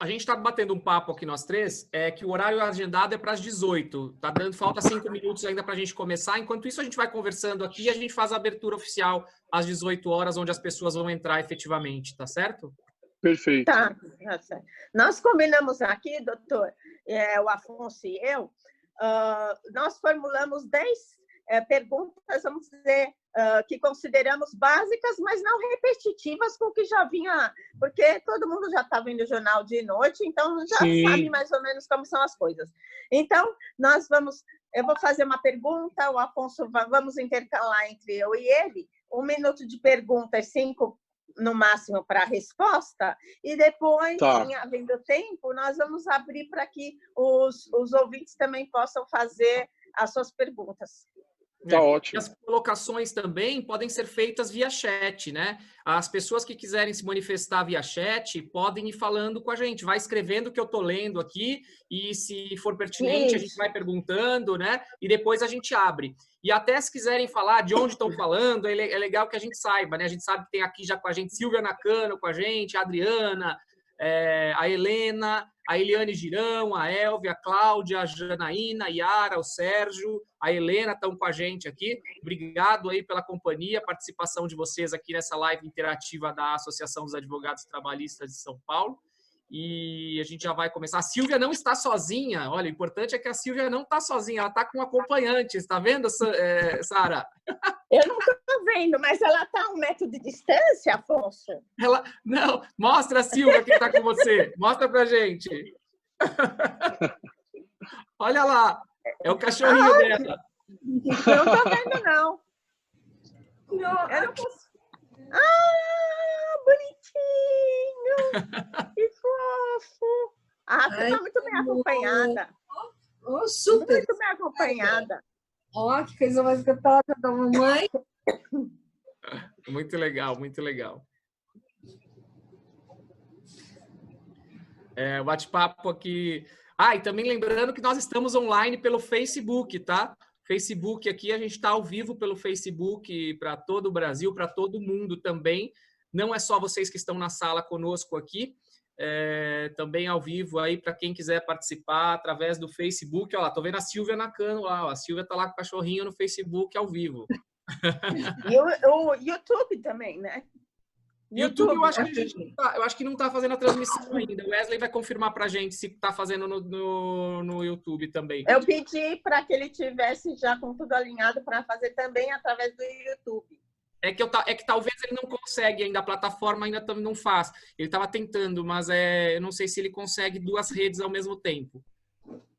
A gente está batendo um papo aqui, nós três, que o horário agendado é para as 18. Tá dando falta 5 minutos ainda para a gente começar. Enquanto isso, a gente vai conversando aqui e a gente faz a abertura oficial às 18 horas, onde as pessoas vão entrar efetivamente, tá certo? Perfeito. Tá, certo. Nós combinamos aqui, doutor, o Afonso e eu, nós formulamos 10 perguntas, vamos dizer, que consideramos básicas, mas não repetitivas com o que já vinha, porque todo mundo já está vendo o jornal de noite, então já sabe mais ou menos como são as coisas. Então, eu vou fazer uma pergunta, o Afonso, vamos intercalar entre eu e ele, 1 minuto de perguntas, 5 no máximo para a resposta, e depois, havendo tempo, nós vamos abrir para que os ouvintes também possam fazer as suas perguntas. Tá ótimo. E as colocações também podem ser feitas via chat, né? As pessoas que quiserem se manifestar via chat podem ir falando com a gente, vai escrevendo o que eu estou lendo aqui e se for pertinente a gente vai perguntando, né? E depois a gente abre. E até se quiserem falar de onde estão falando, é legal que a gente saiba, né? A gente sabe que tem aqui já com a gente Silvia Nakano com a gente, a Adriana, a Helena, a Eliane Girão, a Elvia, a Cláudia, a Janaína, a Yara, o Sérgio, a Helena estão com a gente aqui. Obrigado aí pela companhia, participação de vocês aqui nessa live interativa da Associação dos Advogados Trabalhistas de São Paulo. E a gente já vai começar. A Silvia não está sozinha. Olha, o importante é que a Silvia não está sozinha, ela está com um acompanhante. Está vendo, Sara? Eu não estou vendo, mas ela está a 1 metro de distância, Afonso? Não, mostra a Silvia que está com você. Mostra pra gente. Olha lá, é o cachorrinho dela. Não estou vendo, não. Eu não posso... bonitinho! Que fofo! Você está muito bem acompanhada. Super! Muito bem acompanhada. Que coisa mais gostosa da mamãe. Muito legal, muito legal. O bate-papo aqui. E também lembrando que nós estamos online pelo Facebook, tá? Facebook aqui, a gente está ao vivo pelo Facebook para todo o Brasil, para todo mundo também. Não é só vocês que estão na sala conosco aqui, também ao vivo aí para quem quiser participar através do Facebook. Olha lá, tô vendo a Silvia Nakano lá, a Silvia tá lá com o cachorrinho no Facebook ao vivo. E o YouTube também, né? YouTube, eu acho que não está fazendo a transmissão ainda. O Wesley vai confirmar para a gente se está fazendo no YouTube também. Eu pedi para que ele tivesse já com tudo alinhado para fazer também através do YouTube. É que talvez ele não consegue ainda, a plataforma ainda não faz. Ele estava tentando, mas eu não sei se ele consegue 2 redes ao mesmo tempo.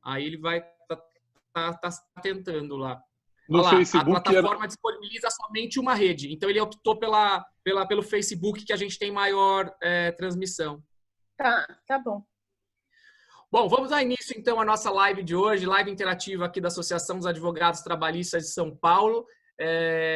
Aí ele vai tá tentando lá. No Facebook, a plataforma disponibiliza somente uma rede. Então, ele optou pelo Facebook, que a gente tem maior transmissão. Tá bom. Bom, vamos dar início, então, à nossa live de hoje, live interativa aqui da Associação dos Advogados Trabalhistas de São Paulo.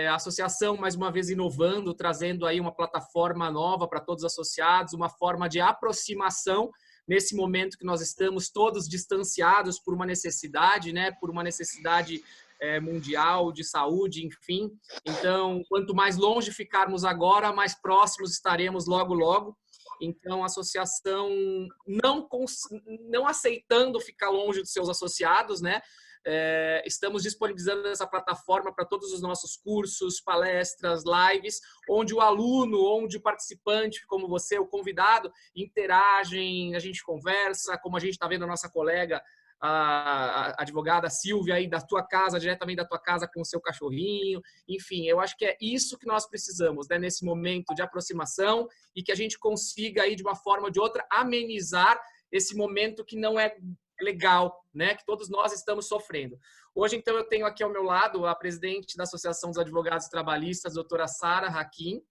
A associação, mais uma vez, inovando, trazendo aí uma plataforma nova para todos os associados, uma forma de aproximação nesse momento que nós estamos todos distanciados por uma necessidade, né? Por uma necessidade mundial, de saúde, enfim. Então, quanto mais longe ficarmos agora, mais próximos estaremos logo, logo. Então, a associação não aceitando ficar longe dos seus associados, né? Estamos disponibilizando essa plataforma para todos os nossos cursos, palestras, lives, onde o aluno, onde o participante, como você, o convidado, interagem, a gente conversa, como a gente está vendo a nossa colega, a advogada Silvia aí da tua casa, diretamente da tua casa com o seu cachorrinho. Enfim, eu acho que é isso que nós precisamos, né, nesse momento de aproximação, e que a gente consiga aí de uma forma ou de outra amenizar esse momento que não é legal, né, que todos nós estamos sofrendo. Hoje, então, eu tenho aqui ao meu lado a presidente da Associação dos Advogados Trabalhistas, doutora Sara Hakim.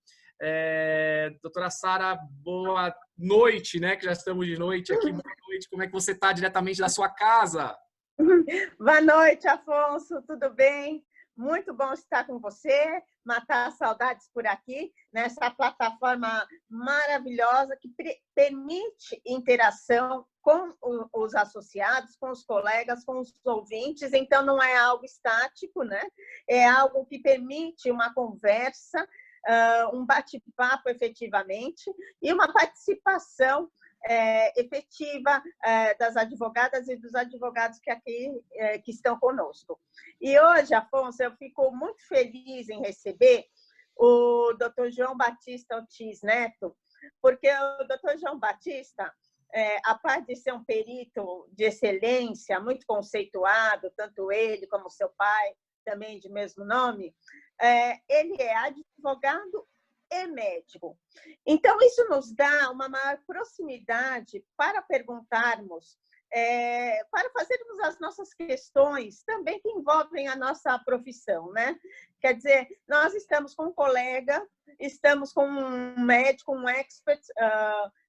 Doutora Sara, boa noite, né? Que já estamos de noite aqui. Boa noite. Como é que você está diretamente da sua casa? Boa noite, Afonso. Tudo bem? Muito bom estar com você, matar saudades por aqui, nessa plataforma maravilhosa que permite interação com os associados, com os colegas, com os ouvintes. Então, não é algo estático, né? É algo que permite uma conversa, um bate-papo efetivamente e uma participação efetiva das advogadas e dos advogados que aqui que estão conosco. E hoje, Afonso, eu fico muito feliz em receber o Dr. João Batista Ortiz Neto, porque o Dr. João Batista, a parte de ser um perito de excelência, muito conceituado, tanto ele como seu pai, também de mesmo nome, ele é advogado e médico. Então, isso nos dá uma maior proximidade para perguntarmos, para fazermos as nossas questões também que envolvem a nossa profissão, né? Quer dizer, nós estamos com um colega, estamos com um médico, um expert,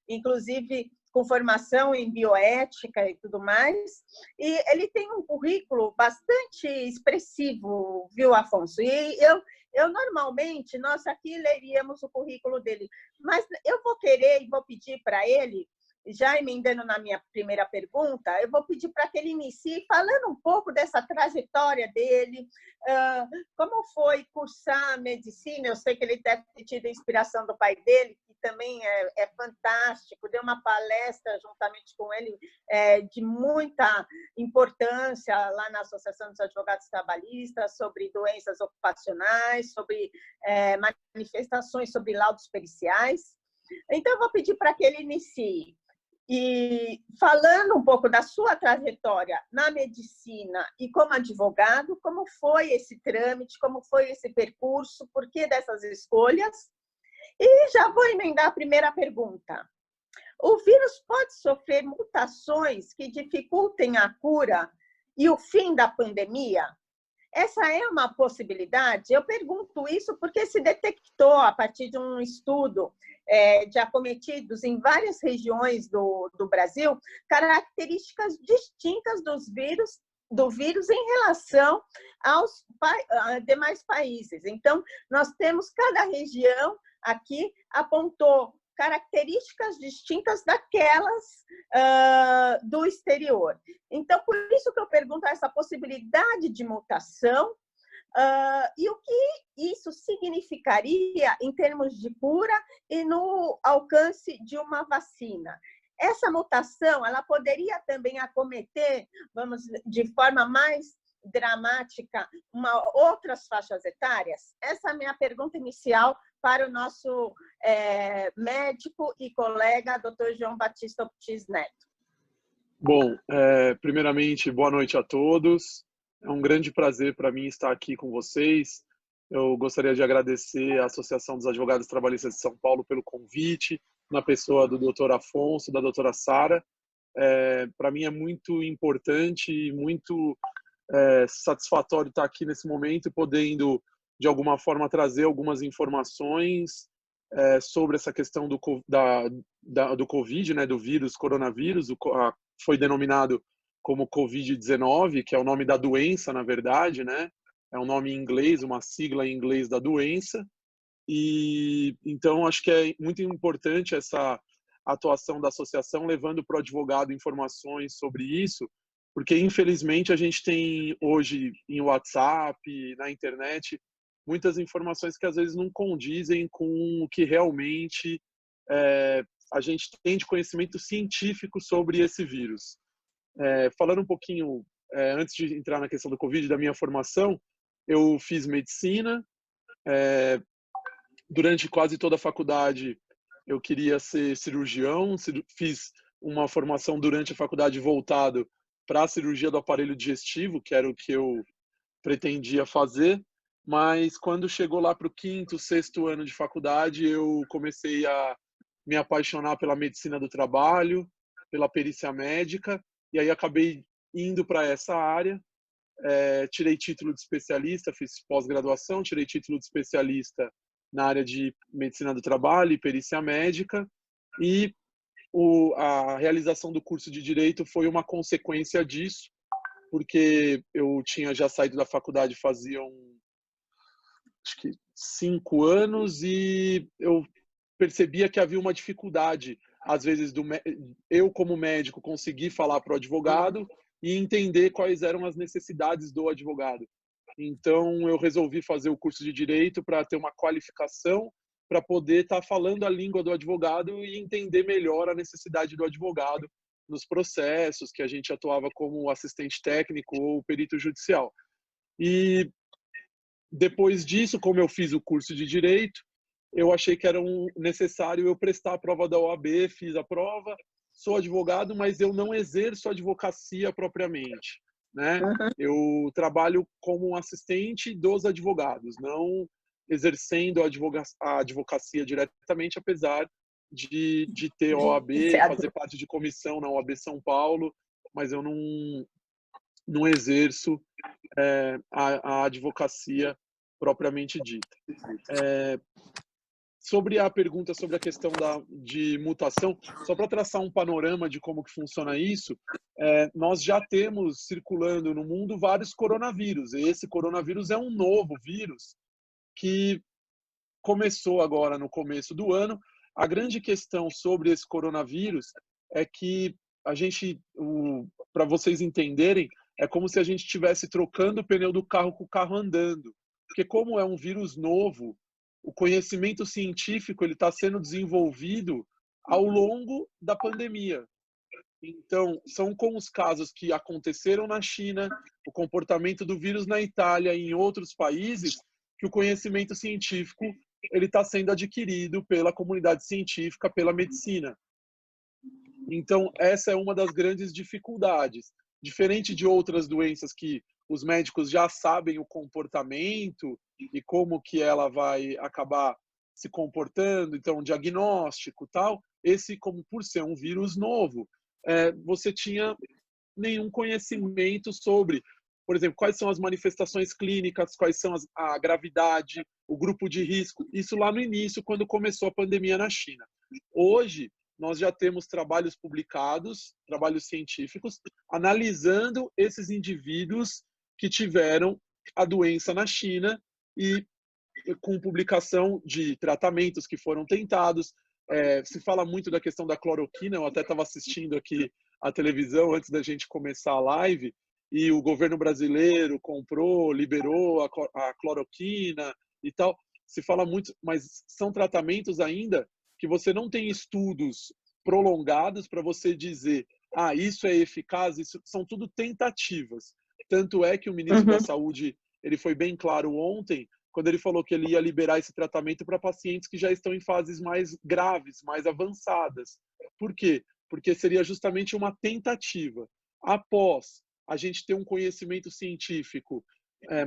inclusive com formação em bioética e tudo mais, e ele tem um currículo bastante expressivo, viu, Afonso? E eu normalmente, nós aqui leríamos o currículo dele, mas eu vou querer e vou pedir para ele, já emendando na minha primeira pergunta, eu vou pedir para que ele inicie falando um pouco dessa trajetória dele, como foi cursar medicina. Eu sei que ele deve ter tido a inspiração do pai dele, que também é fantástico, deu uma palestra juntamente com ele de muita importância lá na Associação dos Advogados Trabalhistas, sobre doenças ocupacionais, sobre manifestações sobre laudos periciais. Então, eu vou pedir para que ele inicie. E falando um pouco da sua trajetória na medicina e como advogado, como foi esse trâmite, como foi esse percurso, por que dessas escolhas? E já vou emendar a primeira pergunta. O vírus pode sofrer mutações que dificultem a cura e o fim da pandemia? Essa é uma possibilidade? Eu pergunto isso porque se detectou, a partir de um estudo de acometidos em várias regiões do Brasil, características distintas do vírus em relação aos demais países. Então, nós temos, cada região aqui apontou características distintas daquelas do exterior. Então, por isso que eu pergunto essa possibilidade de mutação e o que isso significaria em termos de cura e no alcance de uma vacina. Essa mutação, ela poderia também acometer, vamos, de forma mais dramática, outras faixas etárias? Essa é a minha pergunta inicial para o nosso médico e colega, Dr. João Batista Ortiz Neto. Bom, primeiramente, boa noite a todos. É um grande prazer para mim estar aqui com vocês. Eu gostaria de agradecer à Associação dos Advogados Trabalhistas de São Paulo pelo convite, na pessoa do Dr. Afonso, da doutora Sara. Para mim é muito importante e muito satisfatório estar aqui nesse momento, podendo, de alguma forma, trazer algumas informações sobre essa questão do Covid, né, do vírus, coronavírus, foi denominado como Covid-19, que é o nome da doença, na verdade, né? É um nome em inglês, uma sigla em inglês da doença. E então acho que é muito importante essa atuação da associação, levando para o advogado informações sobre isso, porque infelizmente a gente tem hoje em WhatsApp, na internet, muitas informações que às vezes não condizem com o que realmente a gente tem de conhecimento científico sobre esse vírus. Falando um pouquinho, antes de entrar na questão do Covid, da minha formação, eu fiz medicina. Durante quase toda a faculdade, eu queria ser cirurgião. Fiz uma formação durante a faculdade voltado para a cirurgia do aparelho digestivo, que era o que eu pretendia fazer. Mas quando chegou lá para o 5º, 6º ano de faculdade, eu comecei a me apaixonar pela medicina do trabalho, pela perícia médica, e aí acabei indo para essa área. Tirei título de especialista, fiz pós-graduação, tirei título de especialista na área de medicina do trabalho e perícia médica, e a realização do curso de Direito foi uma consequência disso, porque eu tinha já saído da faculdade faziam, acho que 5 anos, e eu percebia que havia uma dificuldade, às vezes, eu como médico conseguir falar para o advogado e entender quais eram as necessidades do advogado. Então, eu resolvi fazer o curso de Direito para ter uma qualificação para poder estar falando a língua do advogado e entender melhor a necessidade do advogado nos processos que a gente atuava como assistente técnico ou perito judicial. E depois disso, como eu fiz o curso de Direito, eu achei que era necessário eu prestar a prova da OAB, fiz a prova, sou advogado, mas eu não exerço advocacia propriamente, né? Eu trabalho como um assistente dos advogados, não exercendo a advocacia diretamente, apesar de ter OAB, fazer parte de comissão na OAB São Paulo, mas eu não exerço a advocacia propriamente dita. Sobre a pergunta sobre a questão de mutação, só para traçar um panorama de como que funciona isso, nós já temos circulando no mundo vários coronavírus. E esse coronavírus é um novo vírus que começou agora no começo do ano. A grande questão sobre esse coronavírus é que para vocês entenderem, é como se a gente estivesse trocando o pneu do carro com o carro andando. Porque como é um vírus novo, o conhecimento científico ele está sendo desenvolvido ao longo da pandemia. Então, são com os casos que aconteceram na China, o comportamento do vírus na Itália e em outros países, que o conhecimento científico ele está sendo adquirido pela comunidade científica, pela medicina. Então, essa é uma das grandes dificuldades. Diferente de outras doenças que os médicos já sabem o comportamento e como que ela vai acabar se comportando, então diagnóstico tal, esse, como por ser um vírus novo, você tinha nenhum conhecimento sobre, por exemplo, quais são as manifestações clínicas, quais são a gravidade, o grupo de risco, isso lá no início, quando começou a pandemia na China. Hoje, nós já temos trabalhos publicados, trabalhos científicos, analisando esses indivíduos que tiveram a doença na China e com publicação de tratamentos que foram tentados. Se fala muito da questão da cloroquina, eu até estava assistindo aqui a televisão antes da gente começar a live, e o governo brasileiro comprou, liberou a cloroquina e tal. Se fala muito, mas são tratamentos ainda que você não tem estudos prolongados para você dizer, isso é eficaz, isso são tudo tentativas. Tanto é que o ministro da Saúde, ele foi bem claro ontem, quando ele falou que ele ia liberar esse tratamento para pacientes que já estão em fases mais graves, mais avançadas. Por quê? Porque seria justamente uma tentativa. Após a gente ter um conhecimento científico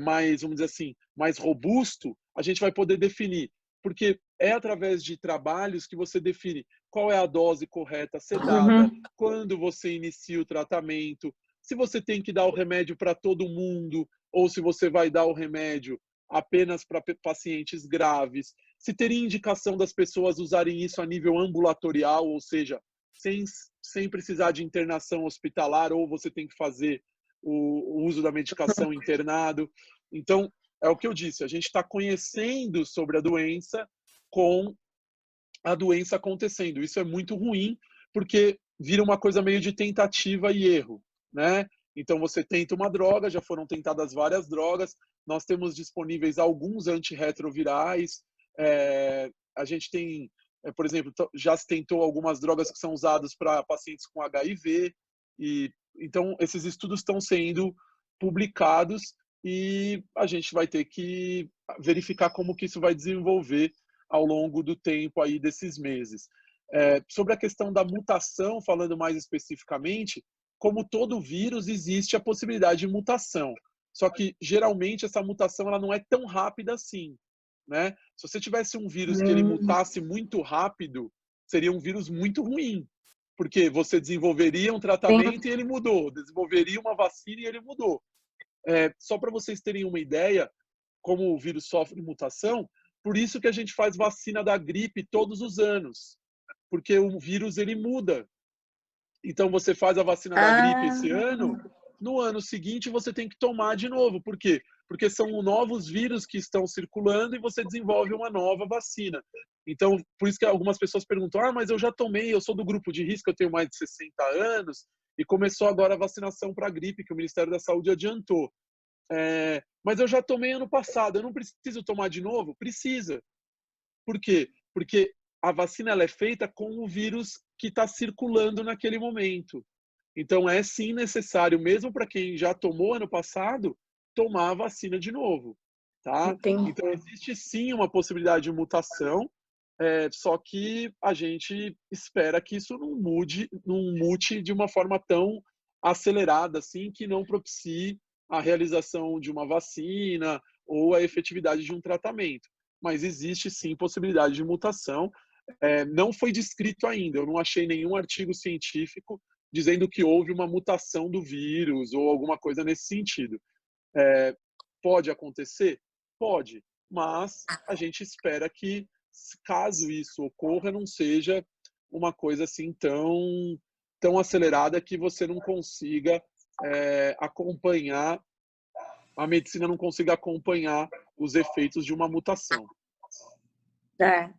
mais, vamos dizer assim, mais robusto, a gente vai poder definir. Porque é através de trabalhos que você define qual é a dose correta a ser dada, quando você inicia o tratamento, se você tem que dar o remédio para todo mundo ou se você vai dar o remédio apenas para pacientes graves, se teria indicação das pessoas usarem isso a nível ambulatorial, ou seja, sem precisar de internação hospitalar, ou você tem que fazer o uso da medicação internado. Então, é o que eu disse, a gente está conhecendo sobre a doença com a doença acontecendo. Isso é muito ruim, porque vira uma coisa meio de tentativa e erro, né? Então, você tenta uma droga, já foram tentadas várias drogas, nós temos disponíveis alguns antirretrovirais, a gente tem, por exemplo, já se tentou algumas drogas que são usadas para pacientes com HIV, e então esses estudos estão sendo publicados e a gente vai ter que verificar como que isso vai desenvolver ao longo do tempo aí desses meses. Sobre a questão da mutação, falando mais especificamente, como todo vírus, existe a possibilidade de mutação. Só que, geralmente, essa mutação ela não é tão rápida assim, né? Se você tivesse um vírus que ele mutasse muito rápido, seria um vírus muito ruim, porque você desenvolveria um tratamento e ele mudou, desenvolveria uma vacina e ele mudou. Só para vocês terem uma ideia, como o vírus sofre mutação, por isso que a gente faz vacina da gripe todos os anos, porque o vírus ele muda. Então, você faz a vacina da gripe esse ano, no ano seguinte você tem que tomar de novo. Por quê? Porque são novos vírus que estão circulando e você desenvolve uma nova vacina. Então, por isso que algumas pessoas perguntam, mas eu já tomei, eu sou do grupo de risco, eu tenho mais de 60 anos, e começou agora a vacinação para a gripe, que o Ministério da Saúde adiantou. Mas eu já tomei ano passado, eu não preciso tomar de novo? Precisa. Por quê? Porque a vacina ela é feita com o vírus que está circulando naquele momento. Então, é sim necessário, mesmo para quem já tomou ano passado, tomar a vacina de novo, tá? Entendi. Então, existe sim uma possibilidade de mutação, só que a gente espera que isso não mute de uma forma tão acelerada, assim, que não propicie a realização de uma vacina ou a efetividade de um tratamento. Mas existe sim possibilidade de mutação. Não foi descrito ainda, eu não achei nenhum artigo científico dizendo que houve uma mutação do vírus ou alguma coisa nesse sentido. Pode acontecer? Pode, mas a gente espera que, caso isso ocorra, não seja uma coisa assim tão acelerada que você não consiga acompanhar, a medicina não consiga acompanhar os efeitos de uma mutação.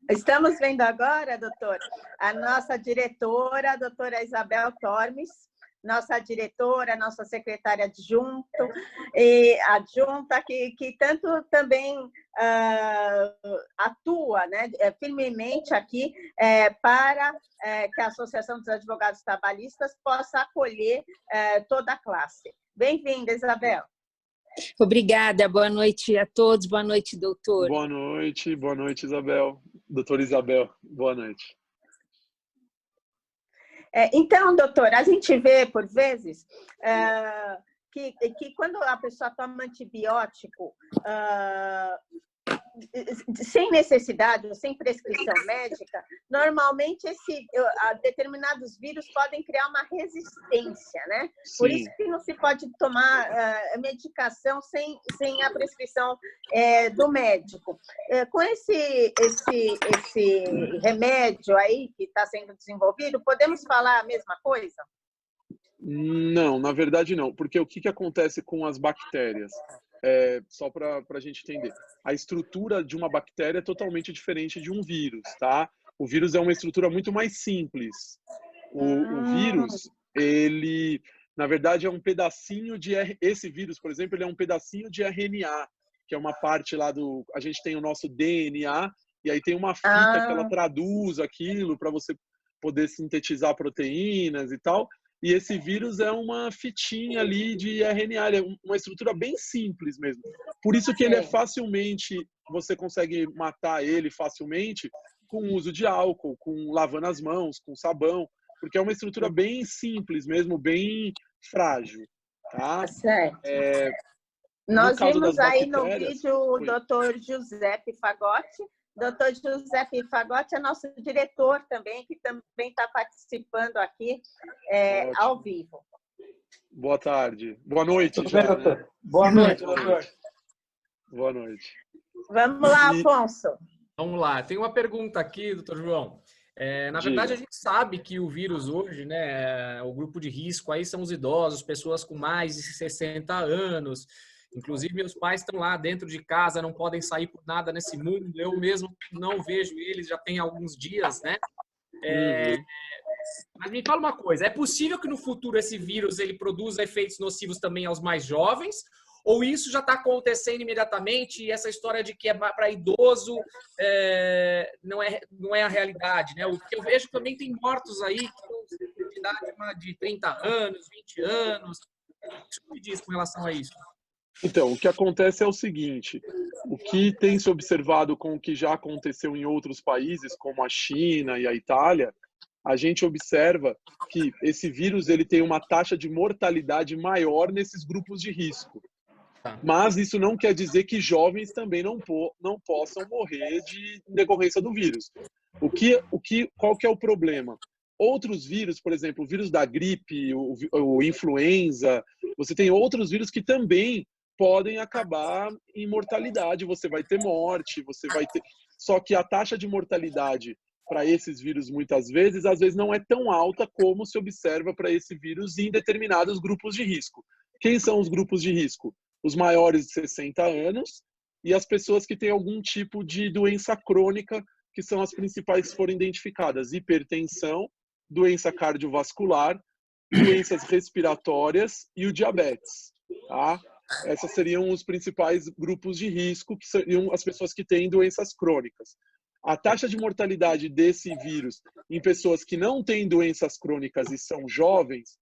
Estamos vendo agora, doutor, a nossa diretora, a doutora Isabel Tormes, nossa diretora, nossa secretária adjunta, que tanto também atua, né, firmemente aqui para que a Associação dos Advogados Trabalhistas possa acolher toda a classe. Bem-vinda, Isabel. Obrigada, boa noite a todos, boa noite, doutor. Boa noite, Isabel. Doutora Isabel, boa noite. Então, doutor, a gente vê, por vezes, que quando a pessoa toma antibiótico sem necessidade ou sem prescrição médica, normalmente determinados vírus podem criar uma resistência, né? Sim. Por isso que não se pode tomar medicação sem a prescrição do médico. Com esse remédio aí que está sendo desenvolvido, podemos falar a mesma coisa? Não, na verdade não, porque o que acontece com as bactérias? Só para a gente entender. A estrutura de uma bactéria é totalmente diferente de um vírus, tá? O vírus é uma estrutura muito mais simples. O vírus, ele, na verdade, é um pedacinho de... Esse vírus, por exemplo, ele é um pedacinho de RNA, que é uma parte lá do... A gente tem o nosso DNA, e aí tem uma fita que ela traduz aquilo para você poder sintetizar proteínas e tal. E esse vírus é uma fitinha ali de RNA, é uma estrutura bem simples mesmo. Por isso que ele é facilmente, você consegue matar ele facilmente com o uso de álcool, com lavando as mãos, com sabão, porque é uma estrutura bem simples mesmo, bem frágil. Tá? Certo. Nós vimos aí no vídeo o doutor Giuseppe Fagotti. Doutor Giuseppe Fagotti é nosso diretor também, que também está participando aqui ao vivo. Boa tarde. Boa noite. Tudo bem, doutor? Né? Boa noite, doutor. Boa noite. Vamos lá, Afonso. Vamos lá. Tem uma pergunta aqui, doutor João. Na verdade, a gente sabe que o vírus hoje, né, o grupo de risco aí são os idosos, pessoas com mais de 60 anos. Inclusive, meus pais estão lá dentro de casa, não podem sair por nada nesse mundo. Eu mesmo não vejo eles, já tem alguns dias, né? Mas me fala uma coisa, é possível que no futuro esse vírus ele produza efeitos nocivos também aos mais jovens? Ou isso já está acontecendo imediatamente e essa história de que é para idoso não é a realidade, né? O que eu vejo também tem mortos aí que têm idade de 30 anos, 20 anos. O que você me diz com relação a isso? Então, o que acontece é o seguinte, o que tem se observado com o que já aconteceu em outros países, como a China e a Itália, a gente observa que esse vírus ele tem uma taxa de mortalidade maior nesses grupos de risco. Mas isso não quer dizer que jovens também não possam morrer de decorrência do vírus. Qual que é o problema? Outros vírus, por exemplo, o vírus da gripe, o influenza, você tem outros vírus que também podem acabar em mortalidade, você vai ter morte, Só que a taxa de mortalidade para esses vírus, muitas vezes, às vezes não é tão alta como se observa para esse vírus em determinados grupos de risco. Quem são os grupos de risco? Os maiores de 60 anos e as pessoas que têm algum tipo de doença crônica, que são as principais que foram identificadas: hipertensão, doença cardiovascular, doenças respiratórias e o diabetes. Tá? Esses seriam os principais grupos de risco, que seriam as pessoas que têm doenças crônicas. A taxa de mortalidade desse vírus em pessoas que não têm doenças crônicas e são jovens,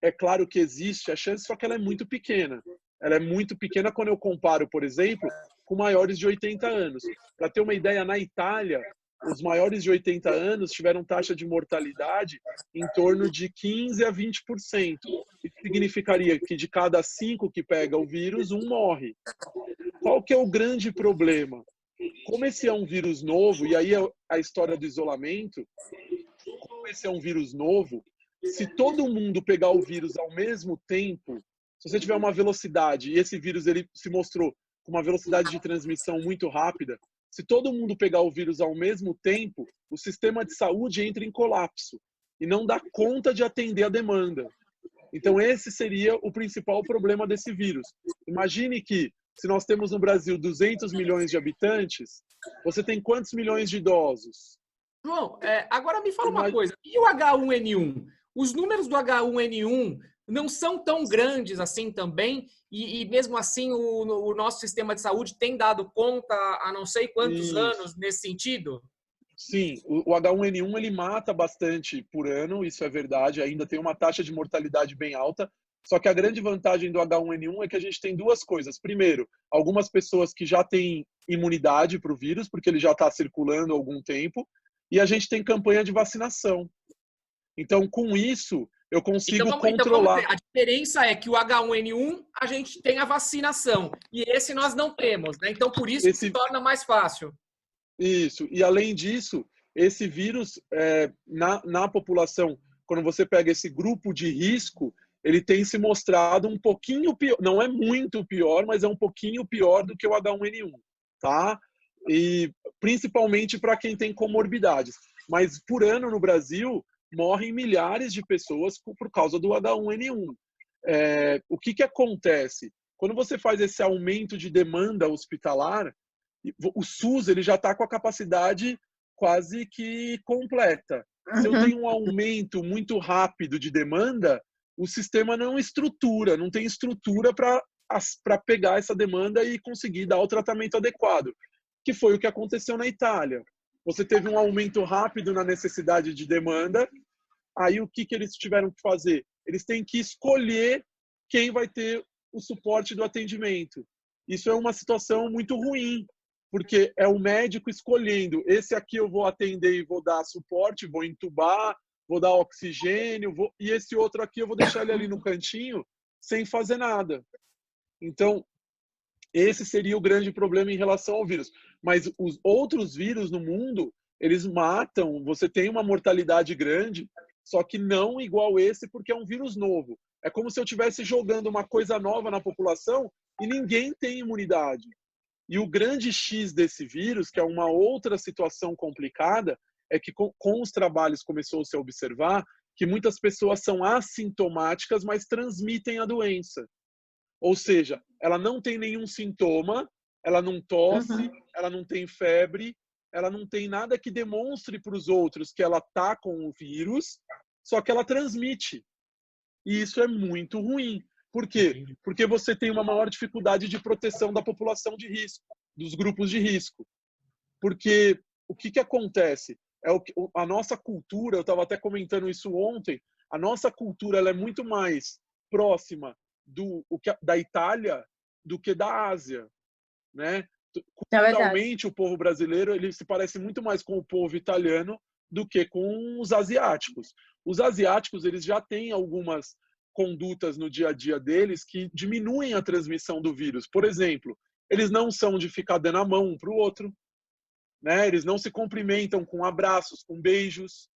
é claro que existe a chance, só que ela é muito pequena. Ela é muito pequena quando eu comparo, por exemplo, com maiores de 80 anos. Para ter uma ideia, na Itália, os maiores de 80 anos tiveram taxa de mortalidade em torno de 15% a 20%. Isso significaria que de cada 5 que pega o vírus, um morre. Qual que é o grande problema? Como esse é um vírus novo, e aí é a história do isolamento, como esse é um vírus novo, se todo mundo pegar o vírus ao mesmo tempo, se você tiver uma velocidade, e esse vírus ele se mostrou com uma velocidade de transmissão muito rápida, se todo mundo pegar o vírus ao mesmo tempo, o sistema de saúde entra em colapso e não dá conta de atender a demanda. Então esse seria o principal problema desse vírus. Imagine que se nós temos no Brasil 200 milhões de habitantes, você tem quantos milhões de idosos? João, agora me fala uma coisa. E o H1N1? Os números do H1N1 não são tão grandes assim também? E mesmo assim o nosso sistema de saúde tem dado conta há não sei quantos anos nesse sentido? Sim, o H1N1 ele mata bastante por ano, isso é verdade. Ainda tem uma taxa de mortalidade bem alta. Só que a grande vantagem do H1N1 é que a gente tem duas coisas. Primeiro, algumas pessoas que já têm imunidade para o vírus, porque ele já está circulando há algum tempo, e a gente tem campanha de vacinação. Então, com isso, eu consigo controlar. Então, a diferença é que o H1N1 a gente tem a vacinação, e esse nós não temos, né? Então, por isso se torna mais fácil. Isso. E, além disso, esse vírus, na população, quando você pega esse grupo de risco, ele tem se mostrado um pouquinho pior, não é muito pior, mas é um pouquinho pior do que o H1N1, tá? E principalmente para quem tem comorbidades. Mas por ano no Brasil morrem milhares de pessoas por causa do H1N1. O que acontece? Quando você faz esse aumento de demanda hospitalar, o SUS ele já está com a capacidade quase que completa. Se eu tenho um aumento muito rápido de demanda, o sistema não estrutura, não tem estrutura para pegar essa demanda e conseguir dar o tratamento adequado, que foi o que aconteceu na Itália. Você teve um aumento rápido na necessidade de demanda, aí o que eles tiveram que fazer? Eles têm que escolher quem vai ter o suporte do atendimento. Isso é uma situação muito ruim, porque é o médico escolhendo, esse aqui eu vou atender e vou dar suporte, vou entubar, vou dar oxigênio, e esse outro aqui eu vou deixar ele ali no cantinho sem fazer nada. Então, esse seria o grande problema em relação ao vírus. Mas os outros vírus no mundo, eles matam, você tem uma mortalidade grande, só que não igual esse, porque é um vírus novo. É como se eu estivesse jogando uma coisa nova na população e ninguém tem imunidade. E o grande X desse vírus, que é uma outra situação complicada, é que com os trabalhos começou-se a observar que muitas pessoas são assintomáticas, mas transmitem a doença. Ou seja, ela não tem nenhum sintoma, ela não tosse, ela não tem febre, ela não tem nada que demonstre para os outros que ela está com o vírus, só que ela transmite. E isso é muito ruim. Por quê? Porque você tem uma maior dificuldade de proteção da população de risco, dos grupos de risco. Porque o que acontece? A nossa cultura, eu estava até comentando isso ontem, a nossa cultura ela é muito mais próxima da Itália do que da Ásia, né? Culturalmente, o povo brasileiro ele se parece muito mais com o povo italiano do que com os asiáticos. Os asiáticos eles já têm algumas condutas no dia a dia deles que diminuem a transmissão do vírus. Por exemplo, eles não são de ficar dando a mão um para o outro, né? Eles não se cumprimentam com abraços, com beijos.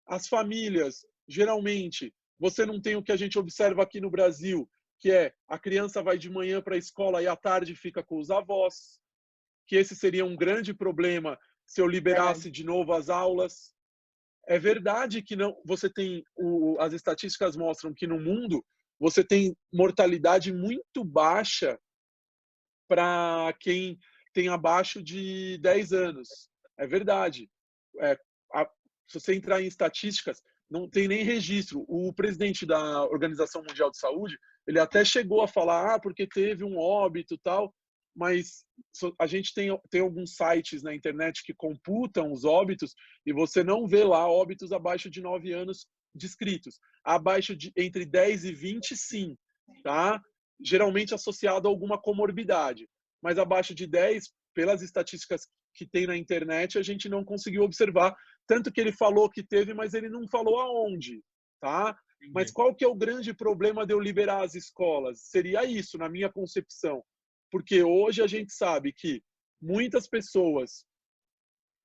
As famílias, geralmente, você não tem o que a gente observa aqui no Brasil, que é a criança vai de manhã para a escola e à tarde fica com os avós, que esse seria um grande problema se eu liberasse de novo as aulas. É verdade que não, você tem as estatísticas mostram que no mundo você tem mortalidade muito baixa para quem tem abaixo de 10 anos. É verdade. Se você entrar em estatísticas, não tem nem registro. O presidente da Organização Mundial de Saúde, ele até chegou a falar, porque teve um óbito e tal, mas a gente tem alguns sites na internet que computam os óbitos e você não vê lá óbitos abaixo de 9 anos descritos. Abaixo de entre 10 e 20, sim, tá? Geralmente associado a alguma comorbidade. Mas abaixo de 10, pelas estatísticas que tem na internet, a gente não conseguiu observar. Tanto que ele falou que teve, mas ele não falou aonde, tá? Mas qual que é o grande problema de eu liberar as escolas? Seria isso, na minha concepção. Porque hoje a gente sabe que muitas pessoas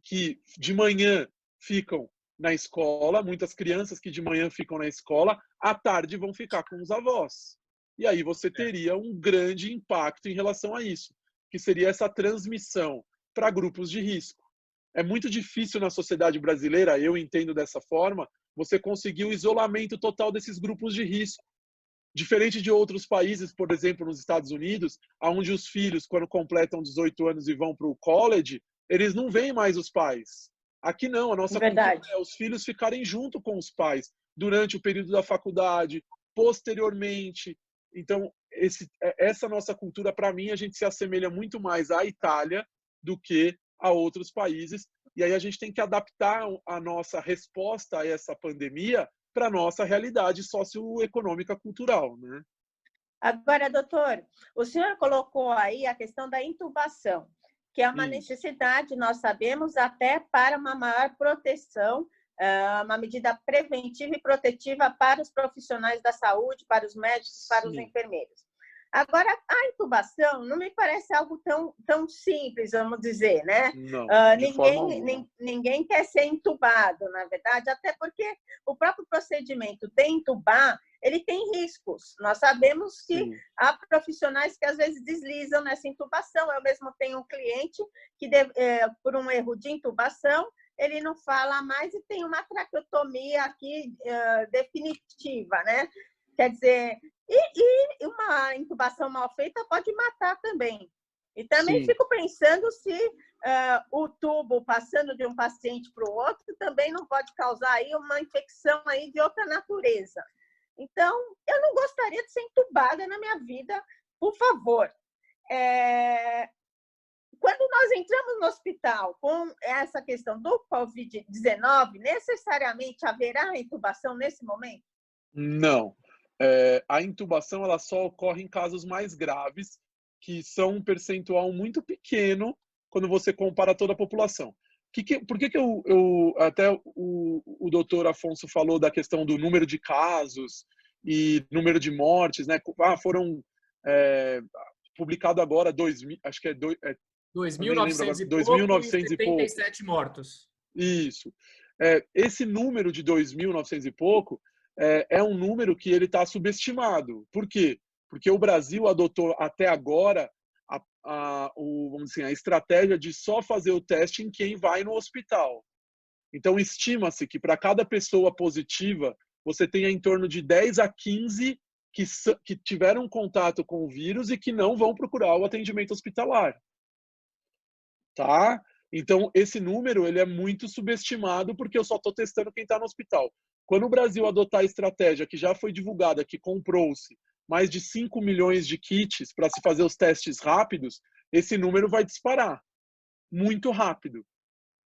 que de manhã ficam na escola, muitas crianças que de manhã ficam na escola, à tarde vão ficar com os avós. E aí você teria um grande impacto em relação a isso, que seria essa transmissão para grupos de risco. É muito difícil na sociedade brasileira, eu entendo dessa forma, você conseguir o isolamento total desses grupos de risco. Diferente de outros países, por exemplo, nos Estados Unidos, onde os filhos, quando completam 18 anos e vão para o college, eles não veem mais os pais. Aqui não, a nossa cultura é os filhos ficarem junto com os pais durante o período da faculdade, posteriormente. Então, essa nossa cultura, para mim, a gente se assemelha muito mais à Itália do que a outros países. E aí a gente tem que adaptar a nossa resposta a essa pandemia para a nossa realidade socioeconômica cultural, né? Agora, doutor, o senhor colocou aí a questão da intubação, que é uma necessidade, nós sabemos, até para uma maior proteção, uma medida preventiva e protetiva para os profissionais da saúde, para os médicos, para os enfermeiros. Agora, a intubação não me parece algo tão simples, vamos dizer, né? Não, ninguém quer ser intubado, na verdade, até porque o próprio procedimento de intubar, ele tem riscos. Nós sabemos que há profissionais que às vezes deslizam nessa intubação. Eu mesmo tenho um cliente que, por um erro de intubação, ele não fala mais e tem uma traqueotomia aqui definitiva, né? Quer dizer, e uma intubação mal feita pode matar também. E também fico pensando se o tubo passando de um paciente para o outro também não pode causar aí uma infecção aí de outra natureza. Então, eu não gostaria de ser intubada na minha vida, por favor. Quando nós entramos no hospital com essa questão do Covid-19, necessariamente haverá intubação nesse momento? Não. A intubação ela só ocorre em casos mais graves, que são um percentual muito pequeno quando você compara toda a população. Por que até o doutor Afonso falou da questão do número de casos e número de mortes, né? Foram publicado agora 2.900 e pouco e 77 mortos. Isso. Esse número de 2.900 e pouco é um número que ele está subestimado. Por quê? Porque o Brasil adotou até agora vamos dizer, a estratégia de só fazer o teste em quem vai no hospital. Então, estima-se que para cada pessoa positiva, você tenha em torno de 10 a 15 que tiveram contato com o vírus e que não vão procurar o atendimento hospitalar. Tá? Então, esse número ele é muito subestimado porque eu só estou testando quem está no hospital. Quando o Brasil adotar a estratégia que já foi divulgada, que comprou-se mais de 5 milhões de kits para se fazer os testes rápidos, esse número vai disparar. Muito rápido.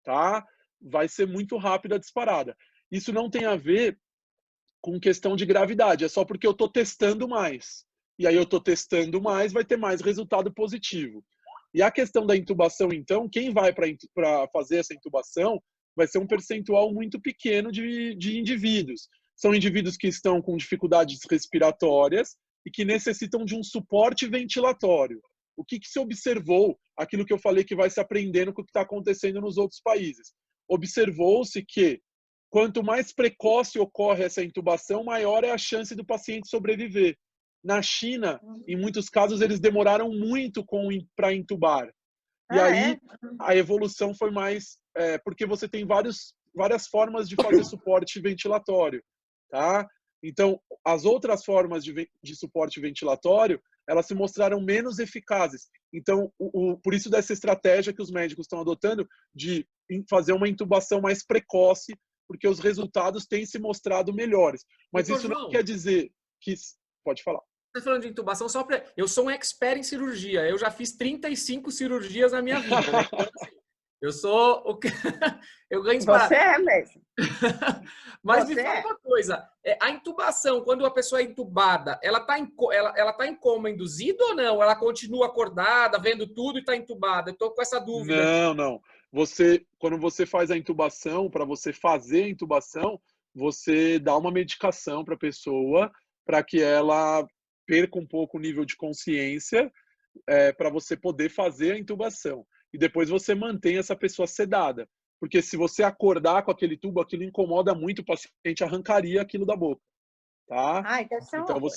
Tá? Vai ser muito rápida a disparada. Isso não tem a ver com questão de gravidade, é só porque eu estou testando mais. E aí eu estou testando mais, vai ter mais resultado positivo. E a questão da intubação, então, quem vai para fazer essa intubação vai ser um percentual muito pequeno de indivíduos. São indivíduos que estão com dificuldades respiratórias e que necessitam de um suporte ventilatório. O que se observou, aquilo que eu falei que vai se aprendendo com o que está acontecendo nos outros países. Observou-se que quanto mais precoce ocorre essa intubação, maior é a chance do paciente sobreviver. Na China, em muitos casos, eles demoraram muito para intubar. E aí, a evolução foi mais... porque você tem várias formas de fazer suporte ventilatório. Tá? Então, as outras formas de suporte ventilatório, elas se mostraram menos eficazes. Então, por isso dessa estratégia que os médicos estão adotando de fazer uma intubação mais precoce, porque os resultados têm se mostrado melhores. Mas isso não quer dizer que... Pode falar. Você falando de intubação, eu sou um expert em cirurgia. Eu já fiz 35 cirurgias na minha vida, né? Então, assim, eu sou o que eu ganho Você disparado. é mesmo. Mas Você me fala é. uma coisa, a intubação, quando a pessoa é intubada, ela tá em coma induzido ou não? Ela continua acordada, vendo tudo e está intubada? Eu estou com essa dúvida aqui. Não, não. Quando você faz a intubação, para você fazer a intubação, você dá uma medicação para a pessoa para que ela perca um pouco o nível de consciência, para você poder fazer a intubação. E depois você mantém essa pessoa sedada. Porque se você acordar com aquele tubo, aquilo incomoda muito, o paciente arrancaria aquilo da boca, tá? Ai, deve ser um Então horror.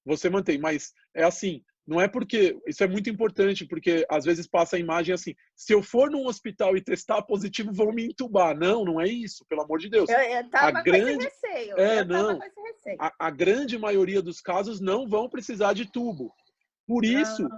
você mantém, mas é assim, não é porque, isso é muito importante, porque às vezes passa a imagem assim, se eu for num hospital e testar positivo, vão me entubar. Não, não é isso, pelo amor de Deus. Eu tava com esse receio. Não, Com esse receio. a grande maioria dos casos não vão precisar de tubo. Por isso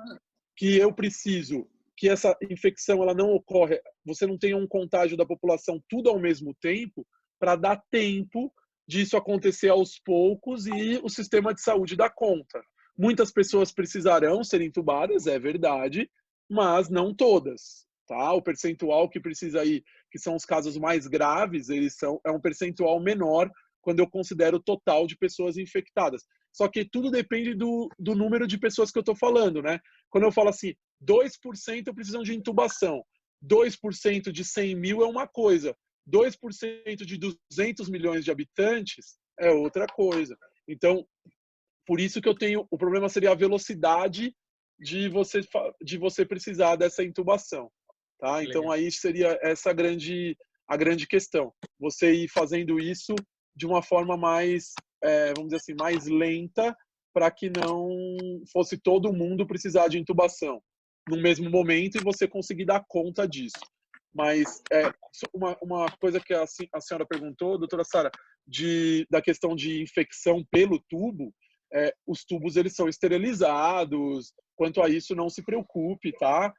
que eu preciso que essa infecção ela não ocorra, você não tenha um contágio da população tudo ao mesmo tempo, para dar tempo disso acontecer aos poucos e o sistema de saúde dá conta. Muitas pessoas precisarão ser entubadas, é verdade, mas não todas, tá? O percentual que precisa ir, que são os casos mais graves, é um percentual menor quando eu considero o total de pessoas infectadas. Só que tudo depende do número de pessoas que eu estou falando, né? Quando eu falo assim, 2% precisam de intubação, 2% de 100 mil é uma coisa, 2% de 200 milhões de habitantes é outra coisa. Então, por isso que o problema seria a velocidade de você precisar dessa intubação, tá? Então aí seria essa a grande questão. Você ir fazendo isso de uma forma mais, vamos dizer assim, mais lenta, para que não fosse todo mundo precisar de intubação no mesmo momento e você conseguir dar conta disso. Mas uma coisa que a senhora perguntou, doutora Sara, da questão de infecção pelo tubo, os tubos eles são esterilizados. Quanto a isso, não se preocupe, tá?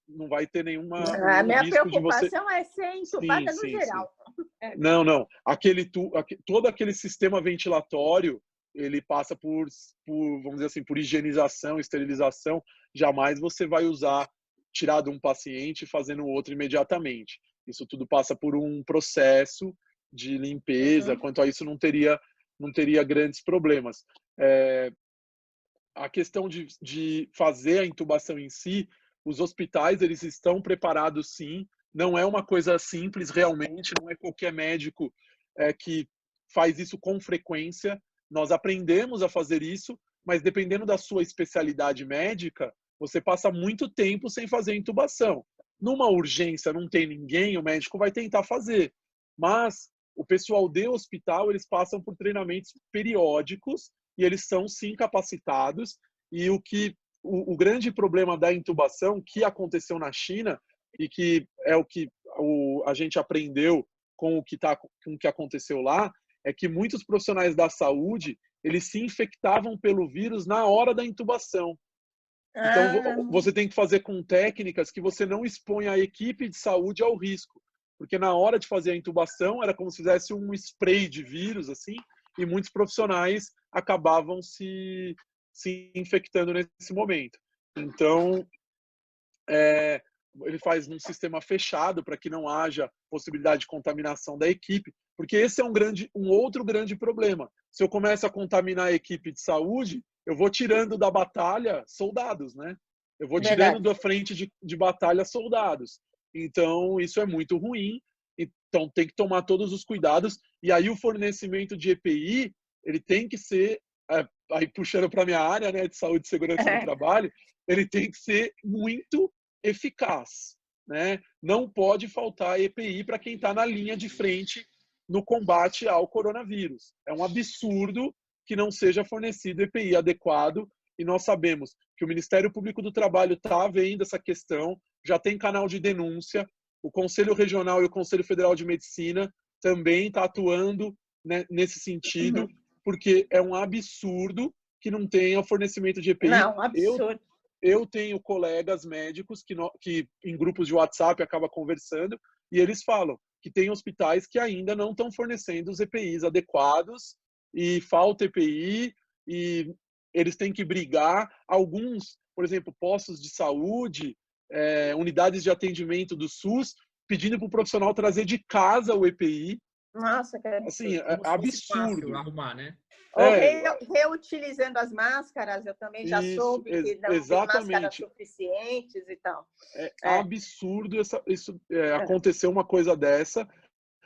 Não vai ter nenhum A minha risco de você... preocupação é ser entubada no geral. Sim. Não. Todo aquele sistema ventilatório, ele passa por, vamos dizer assim, por higienização, esterilização. Jamais você vai tirar de um paciente e fazendo outro imediatamente. Isso tudo passa por um processo de limpeza. Quanto a isso, não teria grandes problemas. A questão de fazer a intubação em si, os hospitais eles estão preparados sim. Não é uma coisa simples realmente, não é qualquer médico que faz isso com frequência. Nós aprendemos a fazer isso, mas dependendo da sua especialidade médica, você passa muito tempo sem fazer intubação. Numa urgência, não tem ninguém, o médico vai tentar fazer. Mas o pessoal de hospital, eles passam por treinamentos periódicos e eles são sim capacitados. E o grande problema da intubação que aconteceu na China e que é o que a gente aprendeu com o que aconteceu lá, é que muitos profissionais da saúde, eles se infectavam pelo vírus na hora da intubação. Então, você tem que fazer com técnicas que você não expõe a equipe de saúde ao risco. Porque na hora de fazer a intubação, era como se fizesse um spray de vírus, assim, e muitos profissionais acabavam se infectando nesse momento. Então, ele faz num sistema fechado para que não haja possibilidade de contaminação da equipe, porque esse é um outro grande problema. Se eu começo a contaminar a equipe de saúde, eu vou tirando da batalha soldados, né? Eu vou tirando da frente de batalha soldados. Então, isso é muito ruim. Então, tem que tomar todos os cuidados. E aí, o fornecimento de EPI, ele tem que ser, aí puxando para a minha área, né, de saúde e segurança no trabalho, ele tem que ser muito eficaz, né? Não pode faltar EPI para quem está na linha de frente no combate ao coronavírus. É um absurdo que não seja fornecido EPI adequado, e nós sabemos que o Ministério Público do Trabalho está vendo essa questão, já tem canal de denúncia, o Conselho Regional e o Conselho Federal de Medicina também está atuando, né, nesse sentido, porque é um absurdo que não tenha fornecimento de EPI. Não, um absurdo. Eu tenho colegas médicos que em grupos de WhatsApp acaba conversando e eles falam que tem hospitais que ainda não estão fornecendo os EPIs adequados e falta EPI e eles têm que brigar. Alguns, por exemplo, postos de saúde, unidades de atendimento do SUS, pedindo para o profissional trazer de casa o EPI. Nossa, que Assim, absurdo. é absurdo. Arrumar, né? Ou reutilizando as máscaras, eu também já soube que não tem máscaras suficientes e tal. É absurdo isso acontecer uma coisa dessa,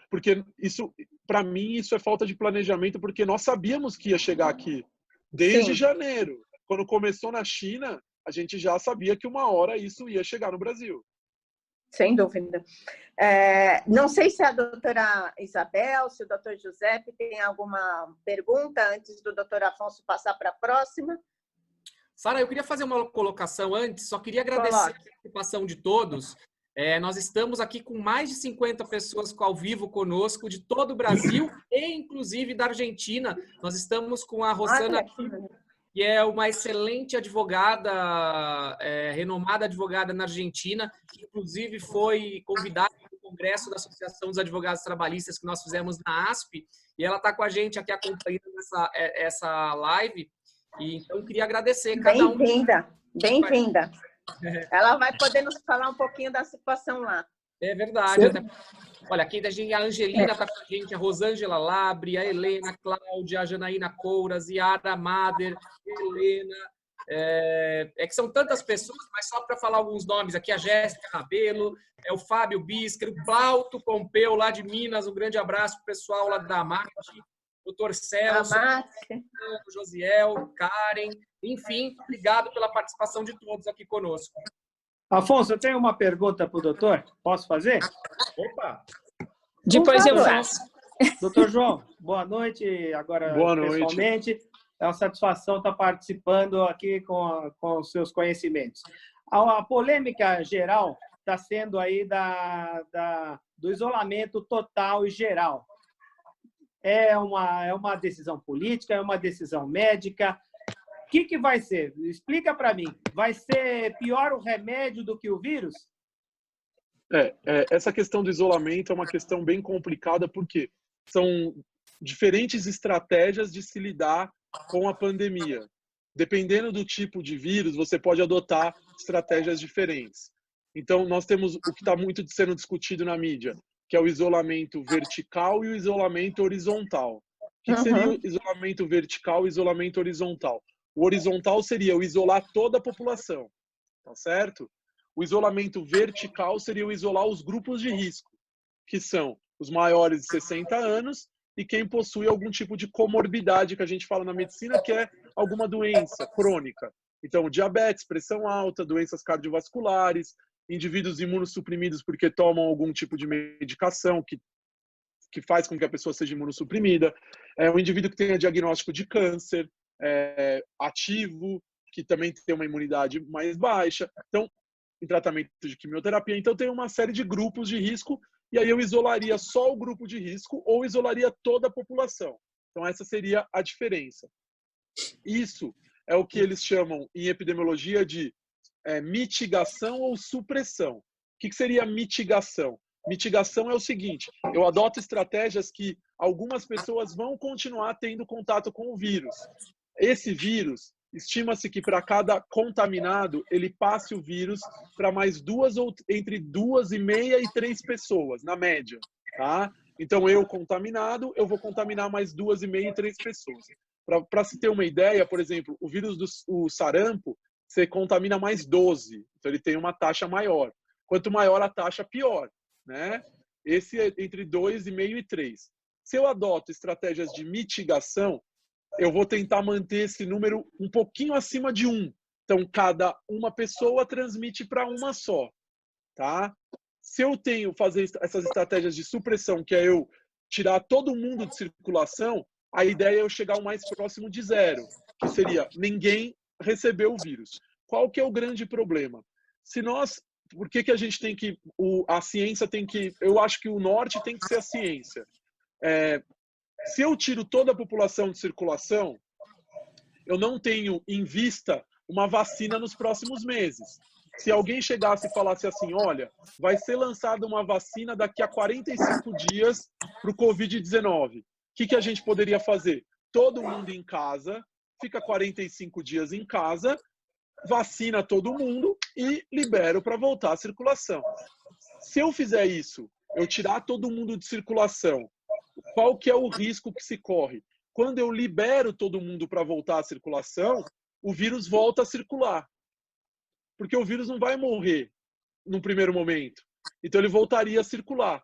porque isso, para mim, isso é falta de planejamento, porque nós sabíamos que ia chegar aqui desde janeiro. Quando começou na China, a gente já sabia que uma hora isso ia chegar no Brasil. Sem dúvida. Não sei se a doutora Isabel, se o doutor Giuseppe tem alguma pergunta antes do doutor Afonso passar para a próxima. Sara, eu queria fazer uma colocação antes, só queria agradecer a participação de todos. Nós estamos aqui com mais de 50 pessoas ao vivo conosco, de todo o Brasil e inclusive da Argentina. Nós estamos com a Rosana, que é uma excelente advogada, renomada advogada na Argentina, que inclusive foi convidada para o Congresso da Associação dos Advogados Trabalhistas que nós fizemos na ASP, e ela está com a gente aqui acompanhando essa live, e então eu queria agradecer cada um. Bem-vinda. Ela vai poder nos falar um pouquinho da situação lá. É verdade. Olha, aqui a Angelina está com a gente, a Rosângela Labre, a Helena, a Cláudia, a Janaína Couras, Yara Mader, Helena. Que são tantas pessoas, mas só para falar alguns nomes aqui, a Jéssica Rabelo, o Fábio Biscar, o Plauto Pompeu, lá de Minas, um grande abraço para o pessoal lá da Marte, o Dr. Celso, o Josiel, Karen, enfim, obrigado pela participação de todos aqui conosco. Afonso, eu tenho uma pergunta para o doutor. Posso fazer? Opa! Depois eu faço. Doutor João, boa noite. Agora, boa pessoalmente, noite. É uma satisfação estar participando aqui com os seus conhecimentos. A polêmica geral está sendo aí do isolamento total e geral. É uma decisão política, é uma decisão médica. O que vai ser? Explica para mim. Vai ser pior o remédio do que o vírus? Essa questão do isolamento é uma questão bem complicada, porque são diferentes estratégias de se lidar com a pandemia. Dependendo do tipo de vírus, você pode adotar estratégias diferentes. Então, nós temos o que está muito sendo discutido na mídia, que é o isolamento vertical e o isolamento horizontal. O que seria o isolamento vertical e o isolamento horizontal? O horizontal seria o isolar toda a população, tá certo? O isolamento vertical seria o isolar os grupos de risco, que são os maiores de 60 anos e quem possui algum tipo de comorbidade, que a gente fala na medicina, que é alguma doença crônica. Então, diabetes, pressão alta, doenças cardiovasculares, indivíduos imunossuprimidos porque tomam algum tipo de medicação que faz com que a pessoa seja imunossuprimida. O indivíduo que tenha diagnóstico de câncer, ativo, que também tem uma imunidade mais baixa, então, em tratamento de quimioterapia. Então, tem uma série de grupos de risco, e aí eu isolaria só o grupo de risco ou isolaria toda a população. Então, essa seria a diferença. Isso é o que eles chamam, em epidemiologia, de mitigação ou supressão. O que seria mitigação? Mitigação é o seguinte: eu adoto estratégias que algumas pessoas vão continuar tendo contato com o vírus. Esse vírus, estima-se que para cada contaminado, ele passe o vírus para mais entre 2,5 e 3 pessoas, na média. Tá? Então, eu contaminado, eu vou contaminar mais 2,5 e 3 pessoas. Para se ter uma ideia, por exemplo, o vírus do sarampo, você contamina mais 12. Então, ele tem uma taxa maior. Quanto maior a taxa, pior. Né? Esse é entre 2,5 e 3. Se eu adoto estratégias de mitigação, eu vou tentar manter esse número um pouquinho acima de 1. Então, cada uma pessoa transmite para uma só. Tá? Se eu fazer essas estratégias de supressão, que é eu tirar todo mundo de circulação, a ideia é eu chegar o mais próximo de 0, que seria ninguém recebeu o vírus. Qual que é o grande problema? Por que a gente tem que... A ciência tem que... Eu acho que o norte tem que ser a ciência. Se eu tiro toda a população de circulação, eu não tenho em vista uma vacina nos próximos meses. Se alguém chegasse e falasse assim, olha, vai ser lançada uma vacina daqui a 45 dias para o Covid-19, o que a gente poderia fazer? Todo mundo em casa, fica 45 dias em casa, vacina todo mundo e libero para voltar à circulação. Se eu fizer isso, eu tirar todo mundo de circulação, qual que é o risco que se corre? Quando eu libero todo mundo para voltar à circulação, o vírus volta a circular. Porque o vírus não vai morrer num primeiro momento. Então ele voltaria a circular.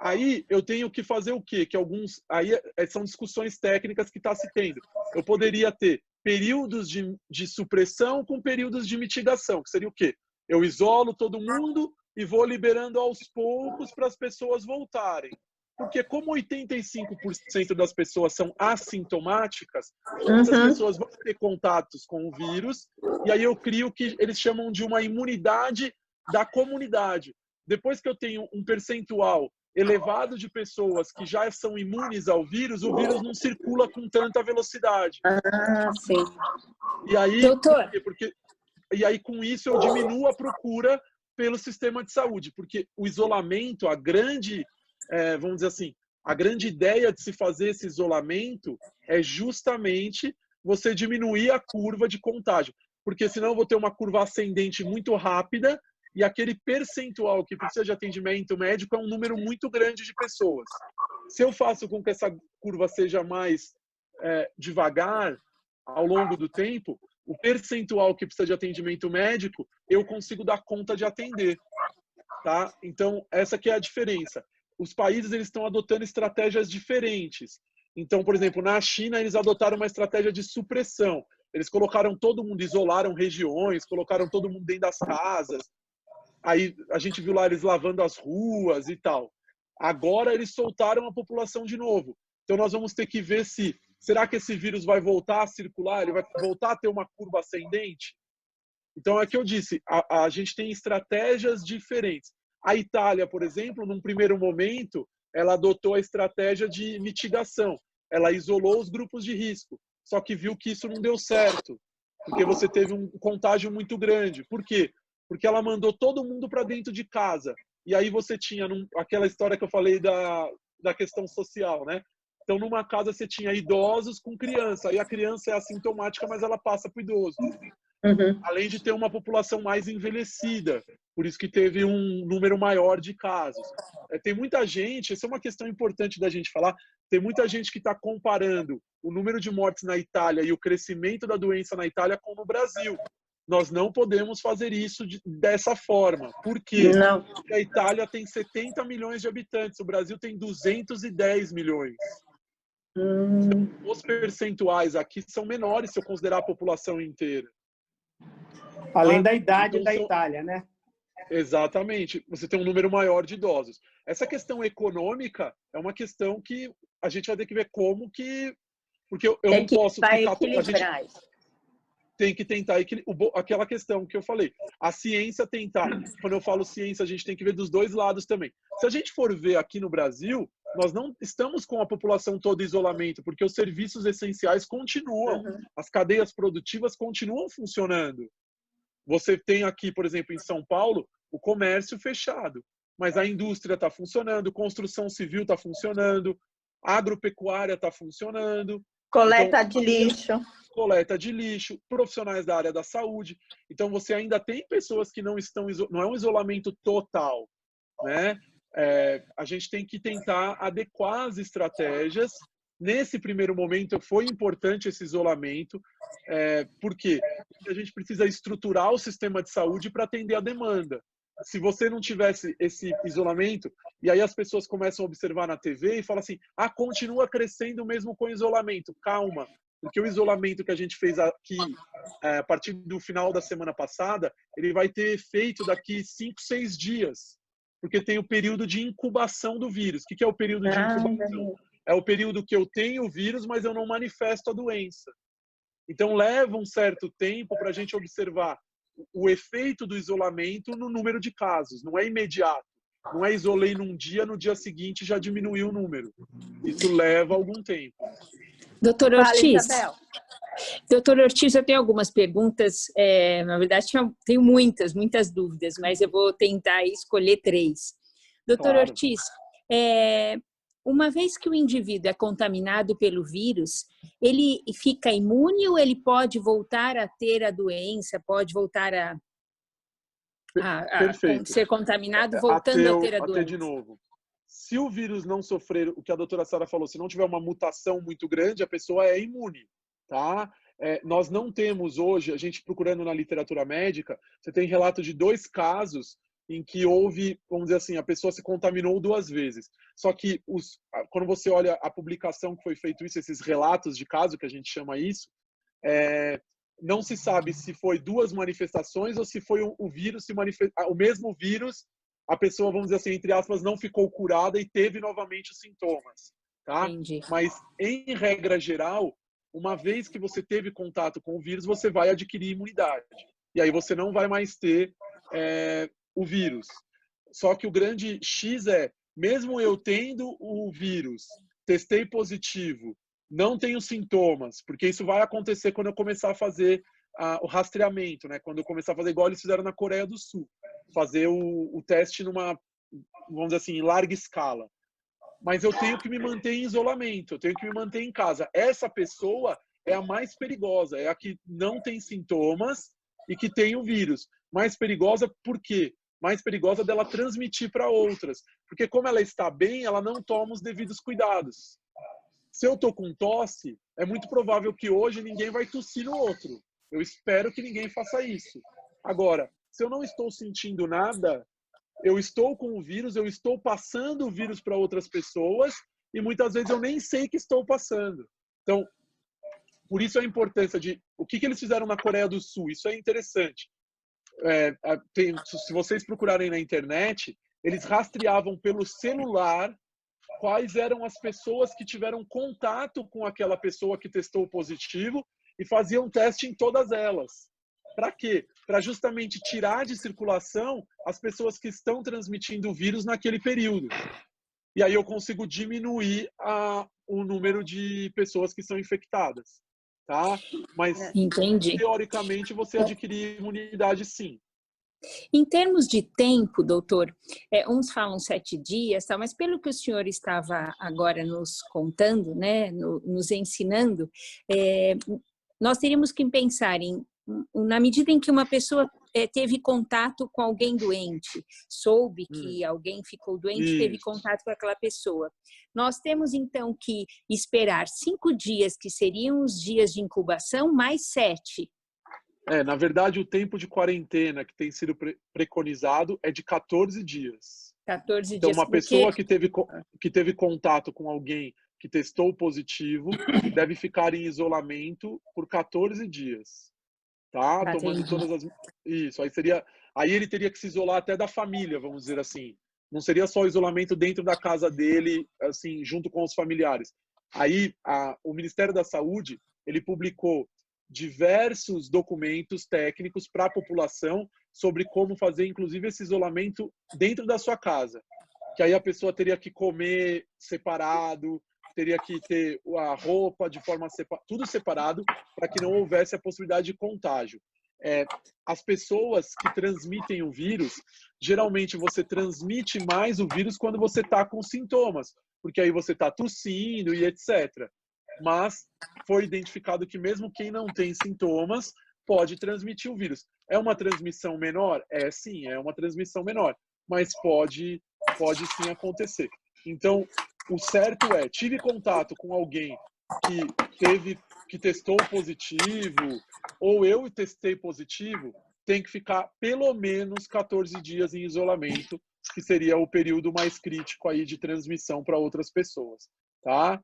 Aí eu tenho que fazer o quê? Que alguns aí são discussões técnicas que está se tendo. Eu poderia ter períodos de supressão com períodos de mitigação, que seria o quê? Eu isolo todo mundo e vou liberando aos poucos para as pessoas voltarem. Porque como 85% das pessoas são assintomáticas, essas pessoas vão ter contatos com o vírus, e aí eu crio o que eles chamam de uma imunidade da comunidade. Depois que eu tenho um percentual elevado de pessoas que já são imunes ao vírus, o vírus não circula com tanta velocidade. Sim. E aí, Doutor. e aí com isso eu diminuo a procura pelo sistema de saúde, porque o isolamento, a grande, vamos dizer assim, a grande ideia de se fazer esse isolamento é justamente você diminuir a curva de contágio, porque senão eu vou ter uma curva ascendente muito rápida e aquele percentual que precisa de atendimento médico é um número muito grande de pessoas. Se eu faço com que essa curva seja mais devagar ao longo do tempo, o percentual que precisa de atendimento médico, eu consigo dar conta de atender. Tá? Então, essa que é a diferença. Os países eles estão adotando estratégias diferentes. Então, por exemplo, na China, eles adotaram uma estratégia de supressão. Eles colocaram todo mundo, isolaram regiões, colocaram todo mundo dentro das casas. Aí a gente viu lá eles lavando as ruas e tal. Agora eles soltaram a população de novo. Então nós vamos ter que ver se... Será que esse vírus vai voltar a circular? Ele vai voltar a ter uma curva ascendente? Então é que eu disse, a gente tem estratégias diferentes. A Itália, por exemplo, num primeiro momento, ela adotou a estratégia de mitigação. Ela isolou os grupos de risco. Só que viu que isso não deu certo. Porque você teve um contágio muito grande. Por quê? Porque ela mandou todo mundo para dentro de casa. E aí você tinha aquela história que eu falei da questão social, né? Então, numa casa você tinha idosos com criança. Aí a criança é assintomática, mas ela passa para o idoso. Além de ter uma população mais envelhecida. Por isso que teve um número maior de casos. Tem muita gente, essa é uma questão importante da gente falar, tem muita gente que está comparando o número de mortes na Itália e o crescimento da doença na Itália com no Brasil. Nós não podemos fazer isso dessa forma. Por quê? Não. Porque a Itália tem 70 milhões de habitantes, o Brasil tem 210 milhões. Então, os percentuais aqui são menores se eu considerar a população inteira. Além da idade então, da Itália, né? Exatamente. Você tem um número maior de idosos. Essa questão econômica é uma questão que a gente vai ter que ver como que... Porque eu não posso ficar... equilibrar isso. Tem que tentar aquela questão que eu falei. A ciência tentar. Quando eu falo ciência, a gente tem que ver dos dois lados também. Se a gente for ver aqui no Brasil, nós não estamos com a população toda em isolamento, porque os serviços essenciais continuam. As cadeias produtivas continuam funcionando. Você tem aqui, por exemplo, em São Paulo, o comércio fechado. Mas a indústria está funcionando, construção civil está funcionando, agropecuária está funcionando. Coleta de lixo. Coleta de lixo, profissionais da área da saúde. Então, você ainda tem pessoas que não estão... Não é um isolamento total, né? A gente tem que tentar adequar as estratégias. Nesse primeiro momento, foi importante esse isolamento. Por quê? Porque a gente precisa estruturar o sistema de saúde para atender a demanda. Se você não tivesse esse isolamento, e aí as pessoas começam a observar na TV e falam assim, continua crescendo mesmo com isolamento. Calma, porque o isolamento que a gente fez aqui a partir do final da semana passada, ele vai ter efeito daqui 5, 6 dias, porque tem o período de incubação do vírus. O que é o período de incubação? É o período que eu tenho o vírus, mas eu não manifesto a doença. Então, leva um certo tempo para a gente observar o efeito do isolamento no número de casos. Não é imediato. Não é isolei num dia, no dia seguinte já diminuiu o número. Isso leva algum tempo. Doutor Ortiz, Isabel. Doutor Ortiz, eu tenho algumas perguntas. Na verdade, tenho muitas dúvidas, mas eu vou tentar escolher 3. Doutor Claro. Ortiz, Uma vez que o indivíduo é contaminado pelo vírus, ele fica imune ou ele pode voltar a ter a doença, pode voltar a Perfeito. ser contaminado voltando a ter a doença? De novo. Se o vírus não sofrer, o que a doutora Sara falou, se não tiver uma mutação muito grande, a pessoa é imune, tá? Nós não temos hoje, a gente procurando na literatura médica, você tem relato de 2 casos em que houve, vamos dizer assim, a pessoa se contaminou 2 vezes. Só que quando você olha a publicação que foi feito isso, esses relatos de caso, que a gente chama isso, não se sabe se foi 2 manifestações ou se foi o vírus o mesmo vírus, a pessoa, vamos dizer assim, entre aspas, não ficou curada e teve novamente os sintomas, tá? Entendi. Mas, em regra geral, uma vez que você teve contato com o vírus, você vai adquirir imunidade. E aí você não vai mais ter o vírus. Só que o grande X mesmo eu tendo o vírus, testei positivo, não tenho sintomas, porque isso vai acontecer quando eu começar a fazer o rastreamento, né? Quando eu começar a fazer igual eles fizeram na Coreia do Sul, fazer o teste numa, vamos dizer assim, em larga escala. Mas eu tenho que me manter em isolamento, eu tenho que me manter em casa. Essa pessoa é a mais perigosa, é a que não tem sintomas e que tem o vírus. Mais perigosa por quê? Mais perigosa dela transmitir para outras. Porque como ela está bem, ela não toma os devidos cuidados. Se eu estou com tosse, é muito provável que hoje ninguém vai tossir no outro. Eu espero que ninguém faça isso. Agora, se eu não estou sentindo nada, eu estou com o vírus, eu estou passando o vírus para outras pessoas e muitas vezes eu nem sei que estou passando. Então, por isso a importância de... O que eles fizeram na Coreia do Sul? Isso é interessante. Se vocês procurarem na internet, eles rastreavam pelo celular quais eram as pessoas que tiveram contato com aquela pessoa que testou positivo e faziam teste em todas elas. Para quê? Para justamente tirar de circulação as pessoas que estão transmitindo o vírus naquele período. E aí eu consigo diminuir o número de pessoas que são infectadas. Tá? Mas, entendi. Teoricamente, você adquirir imunidade, sim. Em termos de tempo, doutor, uns falam 7 dias, tá? Mas pelo que o senhor estava agora nos contando, né, nos ensinando, nós teríamos que pensar na medida em que uma pessoa teve contato com alguém doente, soube que alguém ficou doente, teve contato com aquela pessoa. Nós temos, então, que esperar 5 dias, que seriam os dias de incubação, mais 7. Na verdade, o tempo de quarentena que tem sido preconizado é de 14 dias. 14 dias. Então, uma pessoa que teve contato com alguém que testou positivo deve ficar em isolamento por 14 dias. Tá? Tomando todas as... Isso, aí ele teria que se isolar até da família, vamos dizer assim. Não seria só o isolamento dentro da casa dele, assim, junto com os familiares. Aí, o Ministério da Saúde, ele publicou diversos documentos técnicos para a população sobre como fazer, inclusive, esse isolamento dentro da sua casa. Que aí a pessoa teria que comer separado, teria que ter a roupa de forma tudo separado, para que não houvesse a possibilidade de contágio. As pessoas que transmitem o vírus, geralmente você transmite mais o vírus quando você está com sintomas, porque aí você está tossindo e etc. Mas foi identificado que mesmo quem não tem sintomas pode transmitir o vírus. É uma transmissão menor? Sim, é uma transmissão menor, mas pode sim acontecer. Então, o certo tive contato com alguém que testou positivo, ou eu testei positivo, tem que ficar pelo menos 14 dias em isolamento, que seria o período mais crítico aí de transmissão para outras pessoas, tá?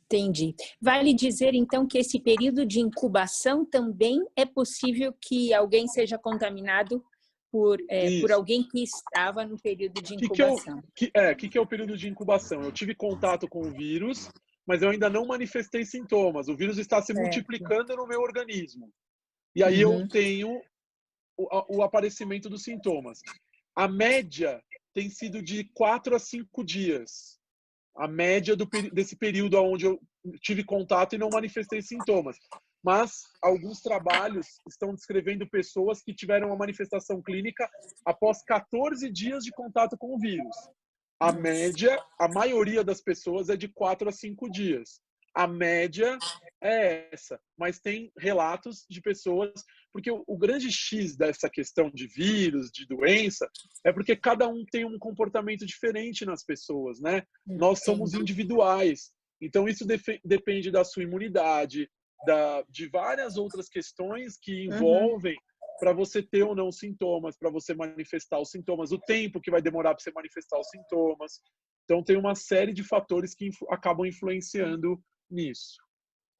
Entendi. Vale dizer, então, que esse período de incubação também é possível que alguém seja contaminado por alguém que estava no período de incubação. O que é o período de incubação? Eu tive contato com o vírus, mas eu ainda não manifestei sintomas. O vírus está se multiplicando no meu organismo. E aí eu tenho o aparecimento dos sintomas. A média tem sido de 4 a 5 dias. A média desse período onde eu tive contato e não manifestei sintomas. Mas alguns trabalhos estão descrevendo pessoas que tiveram uma manifestação clínica após 14 dias de contato com o vírus. A média, a maioria das pessoas é de 4 a 5 dias. A média é essa, mas tem relatos de pessoas, porque o grande X dessa questão de vírus, de doença, é porque cada um tem um comportamento diferente nas pessoas, né? Nós somos individuais, então isso depende da sua imunidade, de várias outras questões que envolvem para você ter ou não sintomas, para você manifestar os sintomas, o tempo que vai demorar para você manifestar os sintomas. Então tem uma série de fatores que acabam influenciando nisso.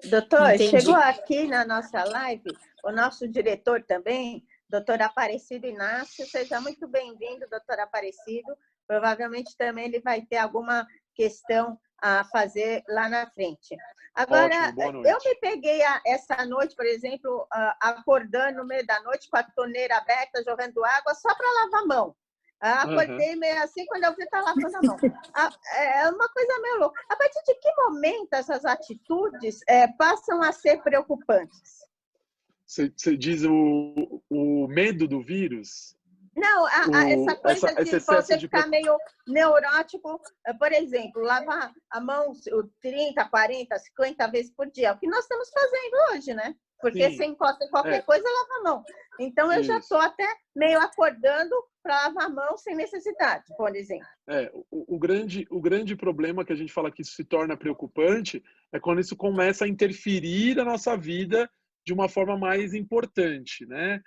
Doutor, chegou aqui na nossa live o nosso diretor também, doutor Aparecido Inácio. Seja muito bem-vindo, doutor Aparecido. Provavelmente também ele vai ter alguma questão a fazer lá na frente. Agora, ótimo, boa noite. Eu me peguei essa noite, por exemplo, acordando no meio da noite com a torneira aberta, jogando água só para lavar a mão. Acordei meio assim, quando eu vi, tá lavando a mão. É uma coisa meio louca. A partir de que momento essas atitudes passam a ser preocupantes? Você diz o medo do vírus? Não, essa coisa de você ficar meio neurótico, por exemplo, lavar a mão 30, 40, 50 vezes por dia. É o que nós estamos fazendo hoje, né? Porque você encosta em qualquer coisa, lava a mão. Então, eu já estou até meio acordando para lavar a mão sem necessidade, por exemplo. O grande problema que a gente fala que isso se torna preocupante é quando isso começa a interferir na nossa vida de uma forma mais importante, né?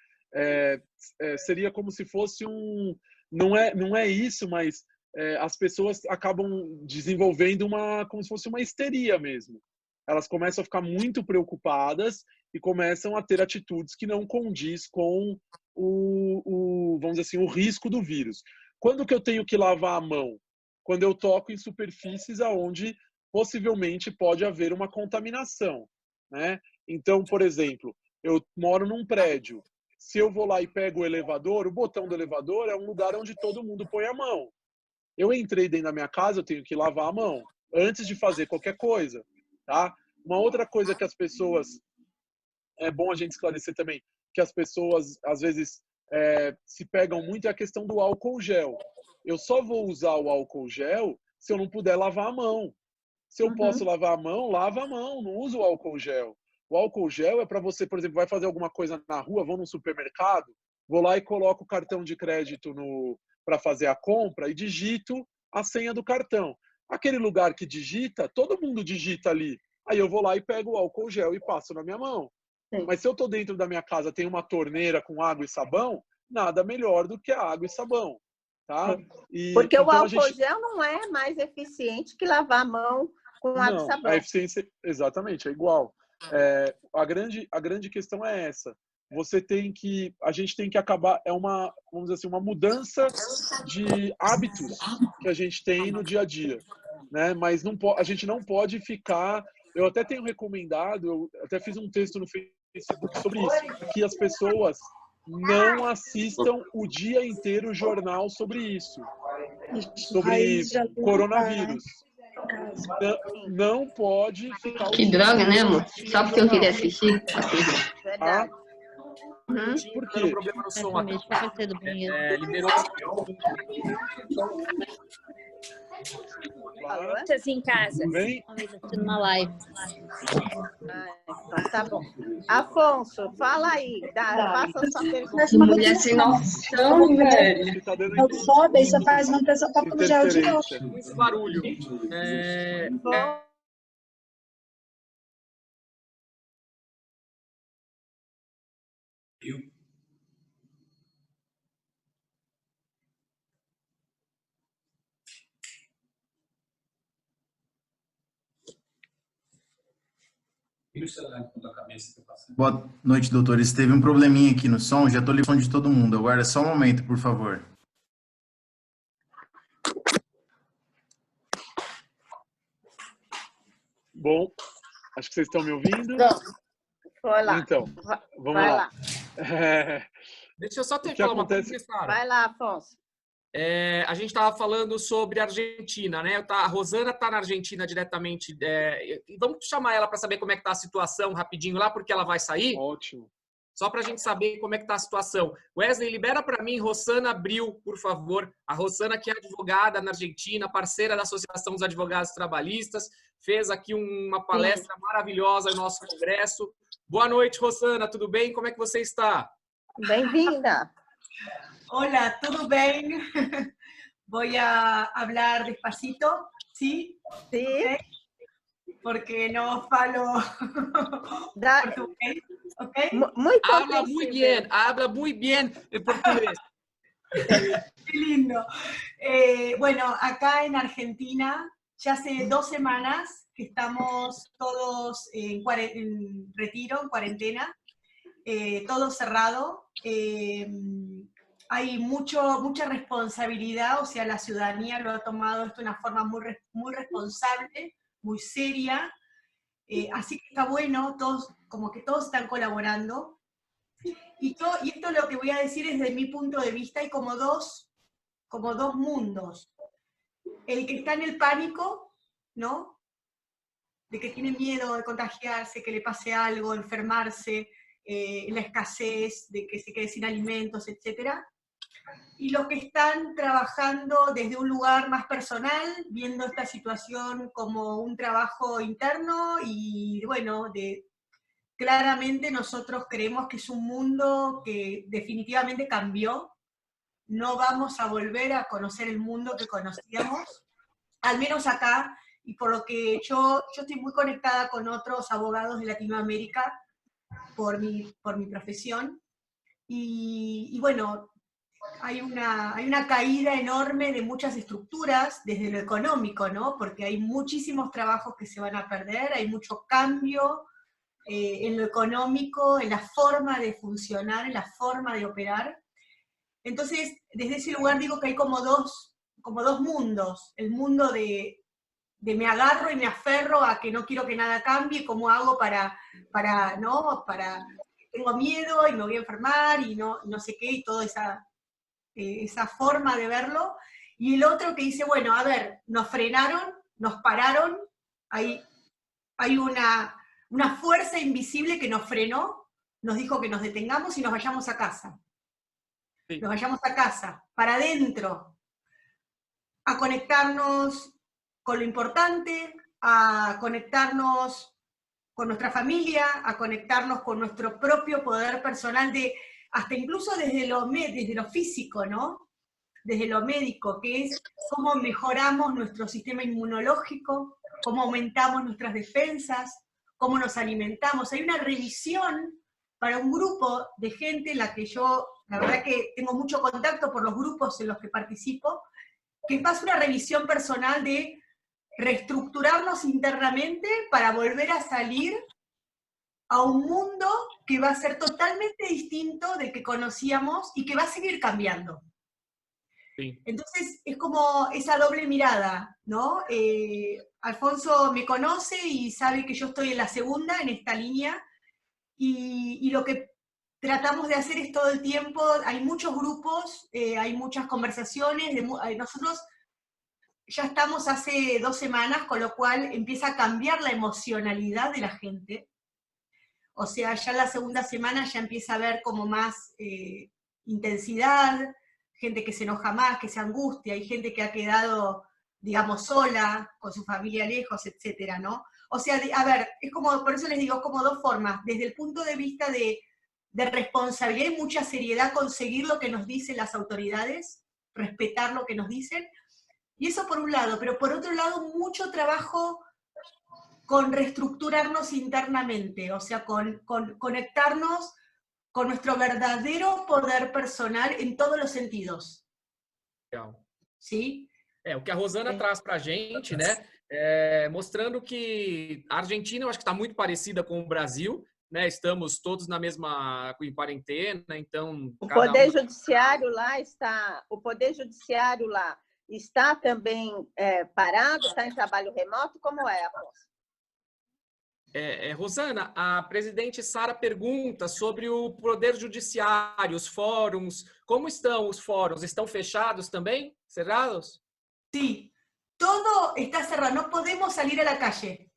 Seria como se fosse não é isso, mas as pessoas acabam desenvolvendo como se fosse uma histeria mesmo. Elas começam a ficar muito preocupadas e começam a ter atitudes que não condiz com vamos dizer assim, o risco do vírus. Quando que eu tenho que lavar a mão? Quando eu toco em superfícies aonde possivelmente pode haver uma contaminação, né? Então, por exemplo, eu moro num prédio. Se eu vou lá e pego o elevador, o botão do elevador é um lugar onde todo mundo põe a mão. Eu entrei dentro da minha casa, eu tenho que lavar a mão antes de fazer qualquer coisa, tá? Uma outra coisa que as pessoas... É bom a gente esclarecer também, que as pessoas, às vezes, se pegam muito é a questão do álcool gel. Eu só vou usar o álcool gel se eu não puder lavar a mão. Se eu posso lavar a mão, lava a mão, não uso o álcool gel. O álcool gel é para você, por exemplo, vai fazer alguma coisa na rua, vou no supermercado, vou lá e coloco o cartão de crédito para fazer a compra e digito a senha do cartão. Aquele lugar que digita, todo mundo digita ali. Aí eu vou lá e pego o álcool gel e passo na minha mão. Sim. Mas se eu estou dentro da minha casa, tem uma torneira com água e sabão, nada melhor do que a água e sabão. Tá? Porque então, o álcool gel não é mais eficiente que lavar a mão com água e sabão. A eficiência, exatamente, é igual. A grande questão é essa. A gente tem que acabar, vamos dizer assim, uma mudança de hábitos que a gente tem no dia a dia, né? Mas a gente não pode ficar. Eu até tenho recomendado, eu até fiz um texto no Facebook sobre isso, que as pessoas não assistam o dia inteiro jornal sobre isso, sobre coronavírus. Não pode ficar... Que droga, né, amor? Só porque eu queria assistir. Verdade. Por quê? Um problema no som aqui. Liberou. Vocês em casa. Bem? Numa live. Tá bom. Afonso, fala aí. Faça a sua pergunta. Mulher sem noção, velho. Eu sobe, você faz uma pessoa para o gel de novo. Esse barulho. Boa noite, doutores. Teve um probleminha aqui no som, já estou ligando de todo mundo. Aguarda só um momento, por favor. Bom, acho que vocês estão me ouvindo. Vai lá. Então, vamos lá. Deixa eu só falar uma coisa. Vai lá, Afonso. A gente estava falando sobre a Argentina, né? A Rosana está na Argentina diretamente. Vamos chamar ela para saber como é que está a situação rapidinho lá, porque ela vai sair. Ótimo. só para a gente saber como é que está a situação. Wesley, libera para mim Rosana Abril, por favor. A Rosana, que é advogada na Argentina, parceira da Associação dos Advogados Trabalhistas, fez aqui uma palestra maravilhosa no nosso congresso. Boa noite, Rosana, tudo bem? Como é que você está? Bem-vinda. Hola, ¿todo bien? Voy a hablar despacito, ¿sí? Sí. Okay. Porque no falo portugués, ¿ok? Muy habla muy bien el portugués. Qué lindo. Bueno, acá en Argentina, ya hace 2 semanas que estamos todos en retiro, en cuarentena, todo cerrado. Hay mucha responsabilidad, o sea, la ciudadanía lo ha tomado esto de una forma muy responsable, muy seria, así que está bueno, como que todos están colaborando. Y esto lo que voy a decir es desde mi punto de vista, hay como dos mundos. El que está en el pánico, ¿no? De que tiene miedo de contagiarse, que le pase algo, enfermarse, la escasez, de que se quede sin alimentos, etc. Y los que están trabajando desde un lugar más personal, viendo esta situación como un trabajo interno y bueno, claramente nosotros creemos que es un mundo que definitivamente cambió. No vamos a volver a conocer el mundo que conocíamos, al menos acá, y por lo que yo estoy muy conectada con otros abogados de Latinoamérica por mi profesión, y bueno, hay una caída enorme de muchas estructuras desde lo económico, ¿no? Porque hay muchísimos trabajos que se van a perder, hay mucho cambio en lo económico, en la forma de funcionar, en la forma de operar. Entonces, desde ese lugar digo que hay como dos mundos. El mundo de me agarro y me aferro a que no quiero que nada cambie, cómo hago para tengo miedo y me voy a enfermar y no sé qué, y toda esa forma de verlo. Y el otro que dice, bueno, a ver, nos frenaron, nos pararon, hay una fuerza invisible que nos frenó, nos dijo que nos detengamos y nos vayamos a casa. Sí. Nos vayamos a casa, para adentro, a conectarnos con lo importante, a conectarnos con nuestra familia, a conectarnos con nuestro propio poder personal, hasta incluso desde lo físico, ¿no? Desde lo médico, que es cómo mejoramos nuestro sistema inmunológico, cómo aumentamos nuestras defensas, cómo nos alimentamos. Hay una revisión para un grupo de gente en la que yo, la verdad que tengo mucho contacto por los grupos en los que participo, que pasa una revisión personal de reestructurarnos internamente para volver a salir a un mundo que va a ser totalmente distinto del que conocíamos y que va a seguir cambiando. Sí. Entonces es como esa doble mirada, ¿no? Alfonso me conoce y sabe que yo estoy en la segunda, en esta línea, y lo que tratamos de hacer es todo el tiempo, hay muchos grupos, hay muchas conversaciones, nosotros ya estamos hace 2 semanas, con lo cual empieza a cambiar la emocionalidad de la gente. O sea, ya la segunda semana ya empieza a haber como más intensidad, gente que se enoja más, que se angustia, hay gente que ha quedado, digamos, sola, con su familia lejos, etcétera, ¿no? O sea, a ver, es como, por eso les digo, es como 2 formas. Desde el punto de vista de responsabilidad y mucha seriedad, conseguir lo que nos dicen las autoridades, respetar lo que nos dicen, y eso por un lado, pero por otro lado mucho trabajo con reestructurarnos internamente, o sea, con conectarnos con nuestro verdadero poder personal em todos os sentidos. Legal. Sim? O que a Rosana traz para a gente, né? Mostrando que a Argentina, eu acho que está muito parecida com o Brasil, né? Estamos todos em quarentena, então... O Poder Judiciário lá está também parado, está em trabalho remoto? Como é, Afonso? Rosana, a presidente Sara pergunta sobre o Poder Judiciário, os fóruns. Como estão os fóruns? Estão fechados também? Cerrados? Sim, todo está cerrado. Não podemos sair a la calle.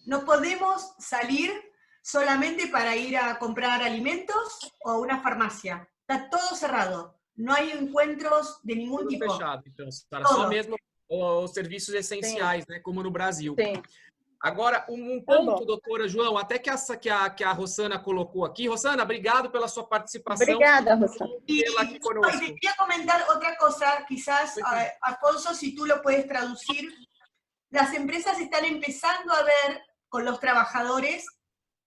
Não podemos sair, solamente para ir a comprar alimentos o a una farmacia. Está todo cerrado. No hay encuentros de ningún Tudo tipo. fechado, então, Sara. Todo. Só mesmo os serviços essenciais, né? Como no Brasil. Sim. Agora, um Tá ponto, bom. doutora João, até que a Rosana colocou aqui. Rosana, obrigado pela sua participação. Obrigada, Rosana. Y, Tê-la aqui conosco. y te quería comentar otra cosa, quizás, Alfonso, si tú lo puedes traducir. Las empresas están empezando a ver con los trabajadores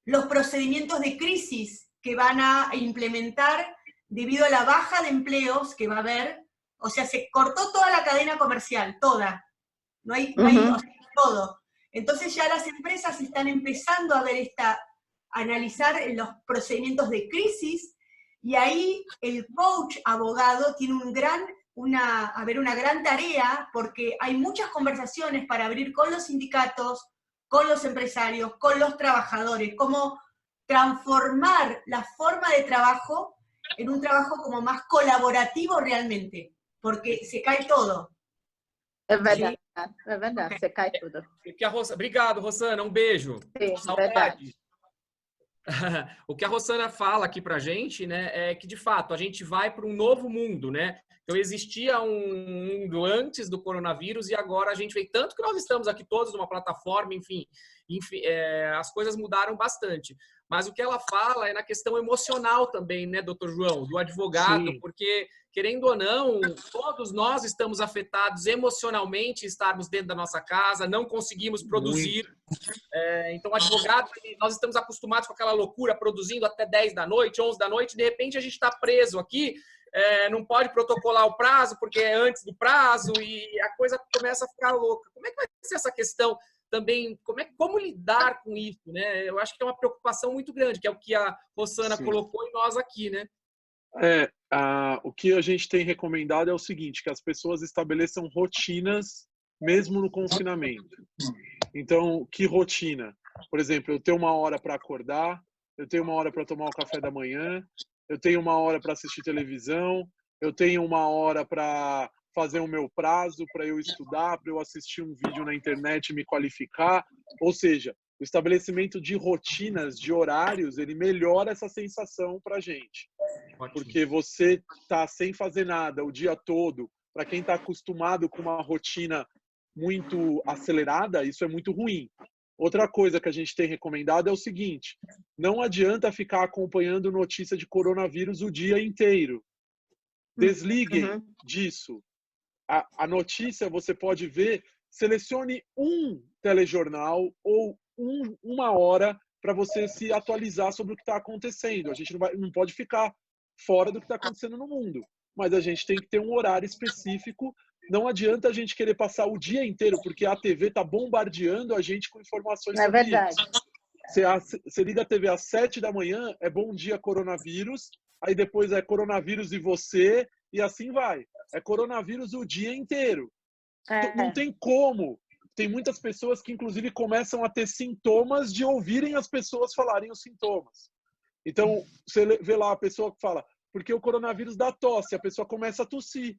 los procedimientos de crisis que van a implementar debido a la baja de empleos que va a haber. O sea, se cortó toda la cadena comercial, toda. No hay, o sea, todo. Entonces ya las empresas están empezando a ver a analizar los procedimientos de crisis, y ahí el coach abogado tiene una gran tarea, porque hay muchas conversaciones para abrir con los sindicatos, con los empresarios, con los trabajadores, cómo transformar la forma de trabajo en un trabajo como más colaborativo realmente, porque se cae todo. É verdade, você cai tudo. Obrigado, Rosana, um beijo. Sim, saudade. O que a Rosana fala aqui pra gente, né, é que de fato a gente vai para um novo mundo, né? Então existia um mundo antes do coronavírus e agora a gente vê, tanto que nós estamos aqui todos numa plataforma, enfim, as coisas mudaram bastante. Mas o que ela fala é na questão emocional também, né, doutor João, do advogado, sim, porque, querendo ou não, todos nós estamos afetados emocionalmente, estarmos dentro da nossa casa, não conseguimos produzir. Então, advogado, nós estamos acostumados com aquela loucura, produzindo até 10 da noite, 11 da noite, de repente a gente está preso aqui, não pode protocolar o prazo, porque é antes do prazo, e a coisa começa a ficar louca. Como é que vai ser essa questão também, como lidar com isso, né? Eu acho que é uma preocupação muito grande, que é o que a Rosana, sim, colocou em nós aqui, né? O que a gente tem recomendado é o seguinte, que as pessoas estabeleçam rotinas mesmo no confinamento. Então, que rotina? Por exemplo, eu tenho uma hora para acordar, eu tenho uma hora para tomar o café da manhã, eu tenho uma hora para assistir televisão, eu tenho uma hora para fazer o meu prazo, para eu estudar, para eu assistir um vídeo na internet e me qualificar. Ou seja, o estabelecimento de rotinas, de horários, ele melhora essa sensação para a gente. Porque você tá sem fazer nada o dia todo, para quem está acostumado com uma rotina muito acelerada, isso é muito ruim. Outra coisa que a gente tem recomendado é o seguinte, não adianta ficar acompanhando notícia de coronavírus o dia inteiro. Desliguem disso. A notícia você pode ver, selecione um telejornal ou uma hora para você se atualizar sobre o que está acontecendo. A gente não pode ficar fora do que está acontecendo no mundo, mas a gente tem que ter um horário específico. Não adianta a gente querer passar o dia inteiro, porque a TV está bombardeando a gente com informações sobre verdade. Isso. Você liga a TV às 7 da manhã, é bom dia coronavírus, aí depois é coronavírus e você, e assim vai. É coronavírus o dia inteiro. Não tem como. Tem muitas pessoas que, inclusive, começam a ter sintomas de ouvirem as pessoas falarem os sintomas. Então, você vê lá a pessoa que fala, porque o coronavírus dá tosse, a pessoa começa a tossir.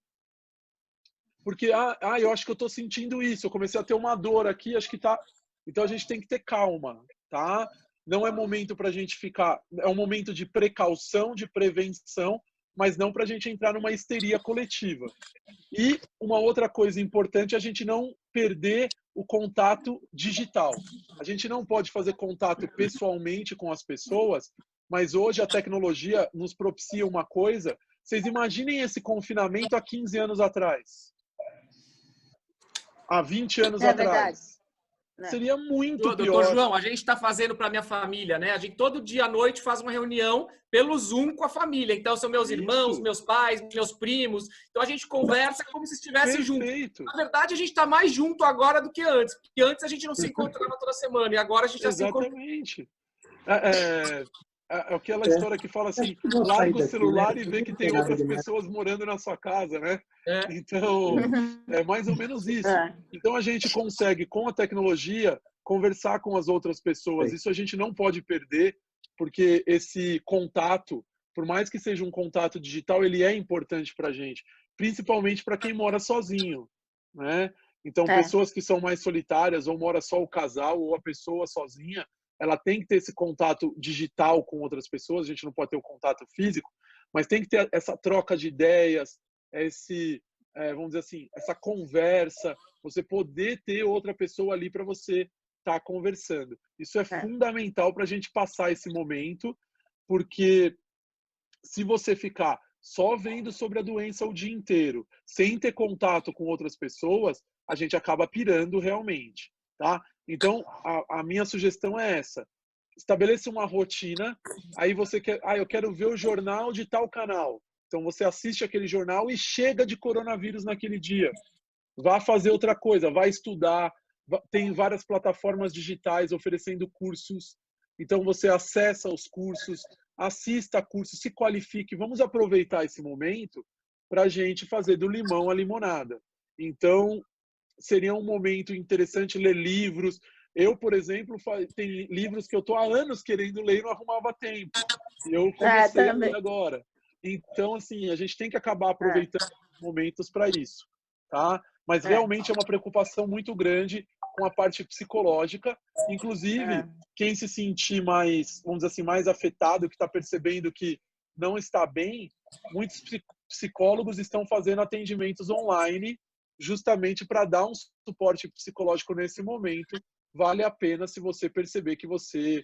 Porque, eu acho que eu estou sentindo isso, eu comecei a ter uma dor aqui, acho que tá... Então, a gente tem que ter calma, tá? Não é momento para a gente ficar... É um momento de precaução, de prevenção, mas não para a gente entrar numa histeria coletiva. E uma outra coisa importante é a gente não perder o contato digital. A gente não pode fazer contato pessoalmente com as pessoas, mas hoje a tecnologia nos propicia uma coisa. Vocês imaginem esse confinamento há 15 anos atrás. Há 20 anos atrás. Seria muito pior. Doutor João, a gente está fazendo para minha família, né? A gente todo dia à noite faz uma reunião pelo Zoom com a família. Então, são meus irmãos, meus pais, meus primos. Então, a gente conversa como se estivesse junto. Na verdade, a gente está mais junto agora do que antes. Porque antes a gente não se encontrava toda semana. E agora a gente já se encontra. Exatamente. É aquela história que fala assim, larga o celular e vê que tem outras pessoas morando na sua casa, né? Então, é mais ou menos isso. Então, a gente consegue, com a tecnologia, conversar com as outras pessoas. Isso a gente não pode perder, porque esse contato, por mais que seja um contato digital, ele é importante para a gente. Principalmente para quem mora sozinho, né? Então, pessoas que são mais solitárias, ou mora só o casal, ou a pessoa sozinha, ela tem que ter esse contato digital com outras pessoas, a gente não pode ter o contato físico, mas tem que ter essa troca de ideias, vamos dizer assim, essa conversa, você poder ter outra pessoa ali para você estar conversando. Isso é fundamental para a gente passar esse momento, porque se você ficar só vendo sobre a doença o dia inteiro, sem ter contato com outras pessoas, a gente acaba pirando realmente, tá? Então, a minha sugestão é essa. Estabeleça uma rotina, aí você quer, eu quero ver o jornal de tal canal. Então, você assiste aquele jornal e chega de coronavírus naquele dia. Vá fazer outra coisa, vá estudar. Tem várias plataformas digitais oferecendo cursos. Então, você acessa os cursos, assista a cursos, se qualifique. Vamos aproveitar esse momento para a gente fazer do limão a limonada. Então, seria um momento interessante ler livros. Eu, por exemplo, tem livros que eu estou há anos querendo ler e não arrumava tempo. E eu comecei a ler agora. Então, assim, a gente tem que acabar aproveitando momentos para isso, tá? Mas realmente é uma preocupação muito grande com a parte psicológica. Inclusive, quem se sentir mais, vamos dizer assim, mais afetado, que está percebendo que não está bem, muitos psicólogos estão fazendo atendimentos online justamente para dar um suporte psicológico nesse momento. Vale a pena, se você perceber que você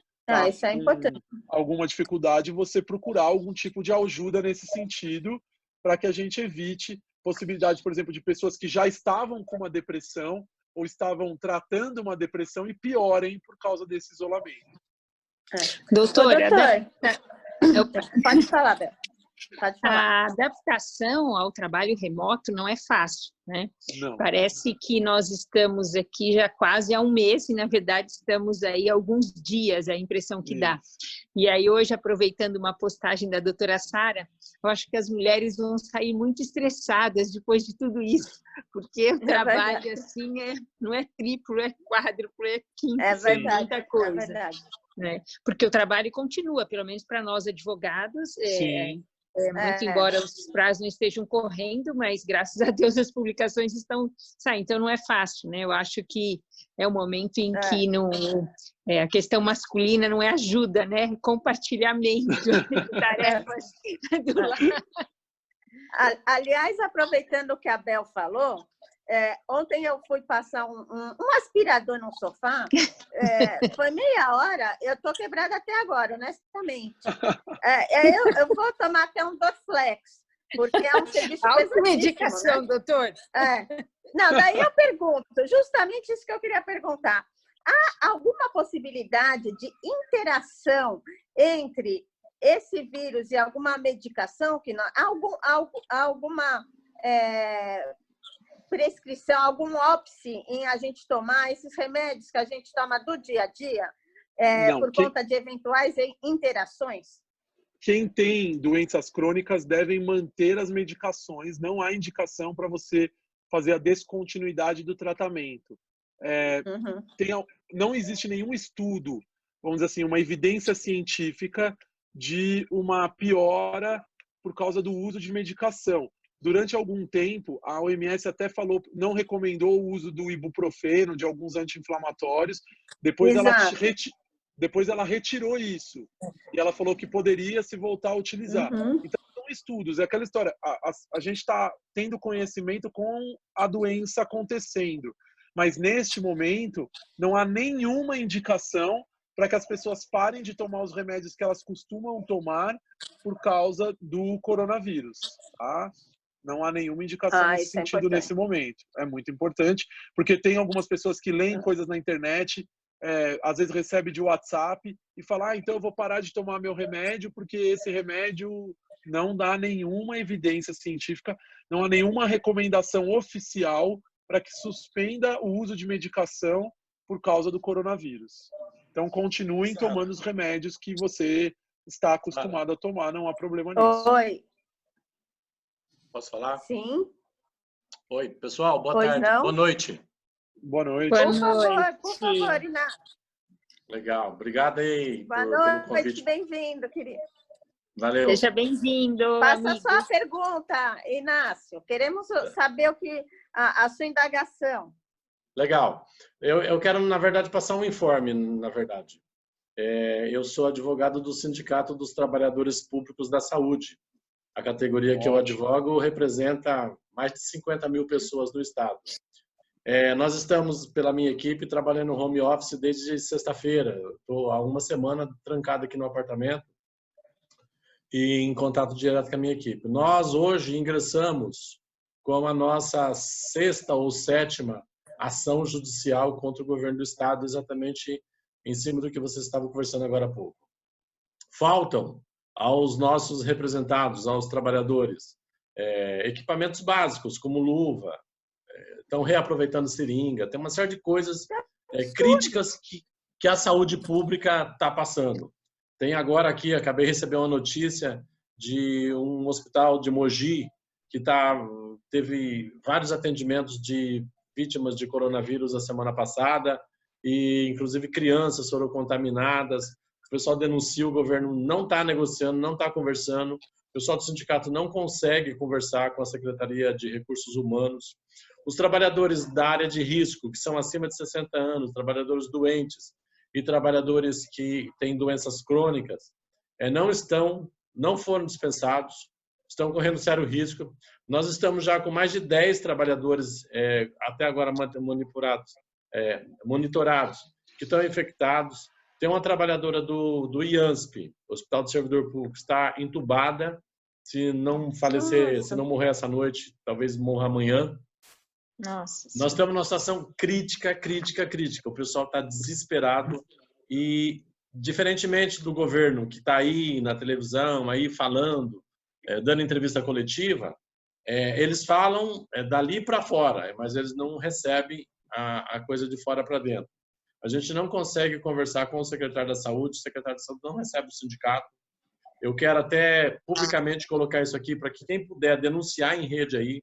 isso é importante. Alguma dificuldade, você procurar algum tipo de ajuda nesse sentido, para que a gente evite possibilidade, por exemplo, de pessoas que já estavam com uma depressão ou estavam tratando uma depressão e piorem por causa desse isolamento. Doutora, pode falar, Bel. A adaptação ao trabalho remoto não é fácil, né? Não. Parece que nós estamos aqui já quase há um mês e, na verdade, estamos aí há alguns dias, a impressão que dá. E aí, hoje, aproveitando uma postagem da doutora Sara, eu acho que as mulheres vão sair muito estressadas depois de tudo isso, porque o trabalho, assim, não é triplo, é quádruplo, é quinto, muita coisa. É verdade. Né? Porque o trabalho continua, pelo menos para nós advogados, muito embora os prazos não estejam correndo, mas graças a Deus as publicações estão saindo, então não é fácil, né? Eu acho que é um momento em que a questão masculina não é ajuda, né? Compartilhamento de tarefas do lado. Aliás, aproveitando o que a Bel falou, ontem eu fui passar um aspirador no sofá, foi meia hora, eu estou quebrada até agora, honestamente. Eu vou tomar até um Dorflex, porque é um serviço automedicação, né? Doutor. Não, daí eu pergunto, justamente isso que eu queria perguntar. Há alguma possibilidade de interação entre esse vírus e alguma medicação? Alguma prescrição, algum óbice em a gente tomar esses remédios que a gente toma do dia a dia, conta de eventuais interações? Quem tem doenças crônicas devem manter as medicações, não há indicação para você fazer a descontinuidade do tratamento. Não existe nenhum estudo, vamos dizer assim, uma evidência científica de uma piora por causa do uso de medicação. Durante algum tempo, a OMS até não recomendou o uso do ibuprofeno, de alguns anti-inflamatórios. Depois ela retirou isso. E ela falou que poderia se voltar a utilizar. Então, são estudos. É aquela história. A gente está tendo conhecimento com a doença acontecendo. Mas, neste momento, não há nenhuma indicação para que as pessoas parem de tomar os remédios que elas costumam tomar por causa do coronavírus. Tá? Não há nenhuma indicação nesse sentido nesse momento. É muito importante, porque tem algumas pessoas que leem coisas na internet, às vezes recebe de WhatsApp e fala, então eu vou parar de tomar meu remédio porque esse remédio não dá nenhuma evidência científica, não há nenhuma recomendação oficial para que suspenda o uso de medicação por causa do coronavírus. Então, continuem tomando os remédios que você está acostumado a tomar, não há problema nisso. Oi. Posso falar? Sim. Oi, pessoal, boa tarde. Não? Boa noite. Boa noite. Por favor, Inácio. Legal, obrigado aí pelo convite. Bem-vindo, querido. Valeu. Seja bem-vindo, Passa só a pergunta, Inácio. Queremos saber a sua indagação. Legal. Eu quero, na verdade, passar um informe, na verdade. Eu sou advogado do Sindicato dos Trabalhadores Públicos da Saúde. A categoria que eu advogo representa mais de 50 mil pessoas no estado. Nós estamos, pela minha equipe, trabalhando no home office desde sexta-feira. Estou há uma semana trancado aqui no apartamento e em contato direto com a minha equipe. Nós, hoje, ingressamos com a nossa 6ª ou 7ª ação judicial contra o governo do estado, exatamente em cima do que vocês estavam conversando agora há pouco. Faltam aos nossos representados, aos trabalhadores, equipamentos básicos, como luva, estão reaproveitando seringa, tem uma série de coisas críticas que a saúde pública está passando. Tem agora aqui, acabei de receber uma notícia de um hospital de Mogi que teve vários atendimentos de vítimas de coronavírus a semana passada e, inclusive, crianças foram contaminadas. O pessoal denuncia, o governo não está negociando, não está conversando. O pessoal do sindicato não consegue conversar com a Secretaria de Recursos Humanos. Os trabalhadores da área de risco, que são acima de 60 anos, trabalhadores doentes e trabalhadores que têm doenças crônicas, não foram dispensados, estão correndo sério risco. Nós estamos já com mais de 10 trabalhadores até agora monitorados, que estão infectados. Tem uma trabalhadora do IANSP, Hospital do Servidor Público, que está entubada. Se não falecer, se não morrer essa noite, talvez morra amanhã. Nossa. Nós estamos numa situação crítica. O pessoal está desesperado e, diferentemente do governo que está aí na televisão, aí falando, dando entrevista coletiva, eles falam dali para fora, mas eles não recebem a coisa de fora para dentro. A gente não consegue conversar com o secretário da Saúde, o secretário da Saúde não recebe o sindicato. Eu quero até publicamente colocar isso aqui para que quem puder denunciar em rede aí.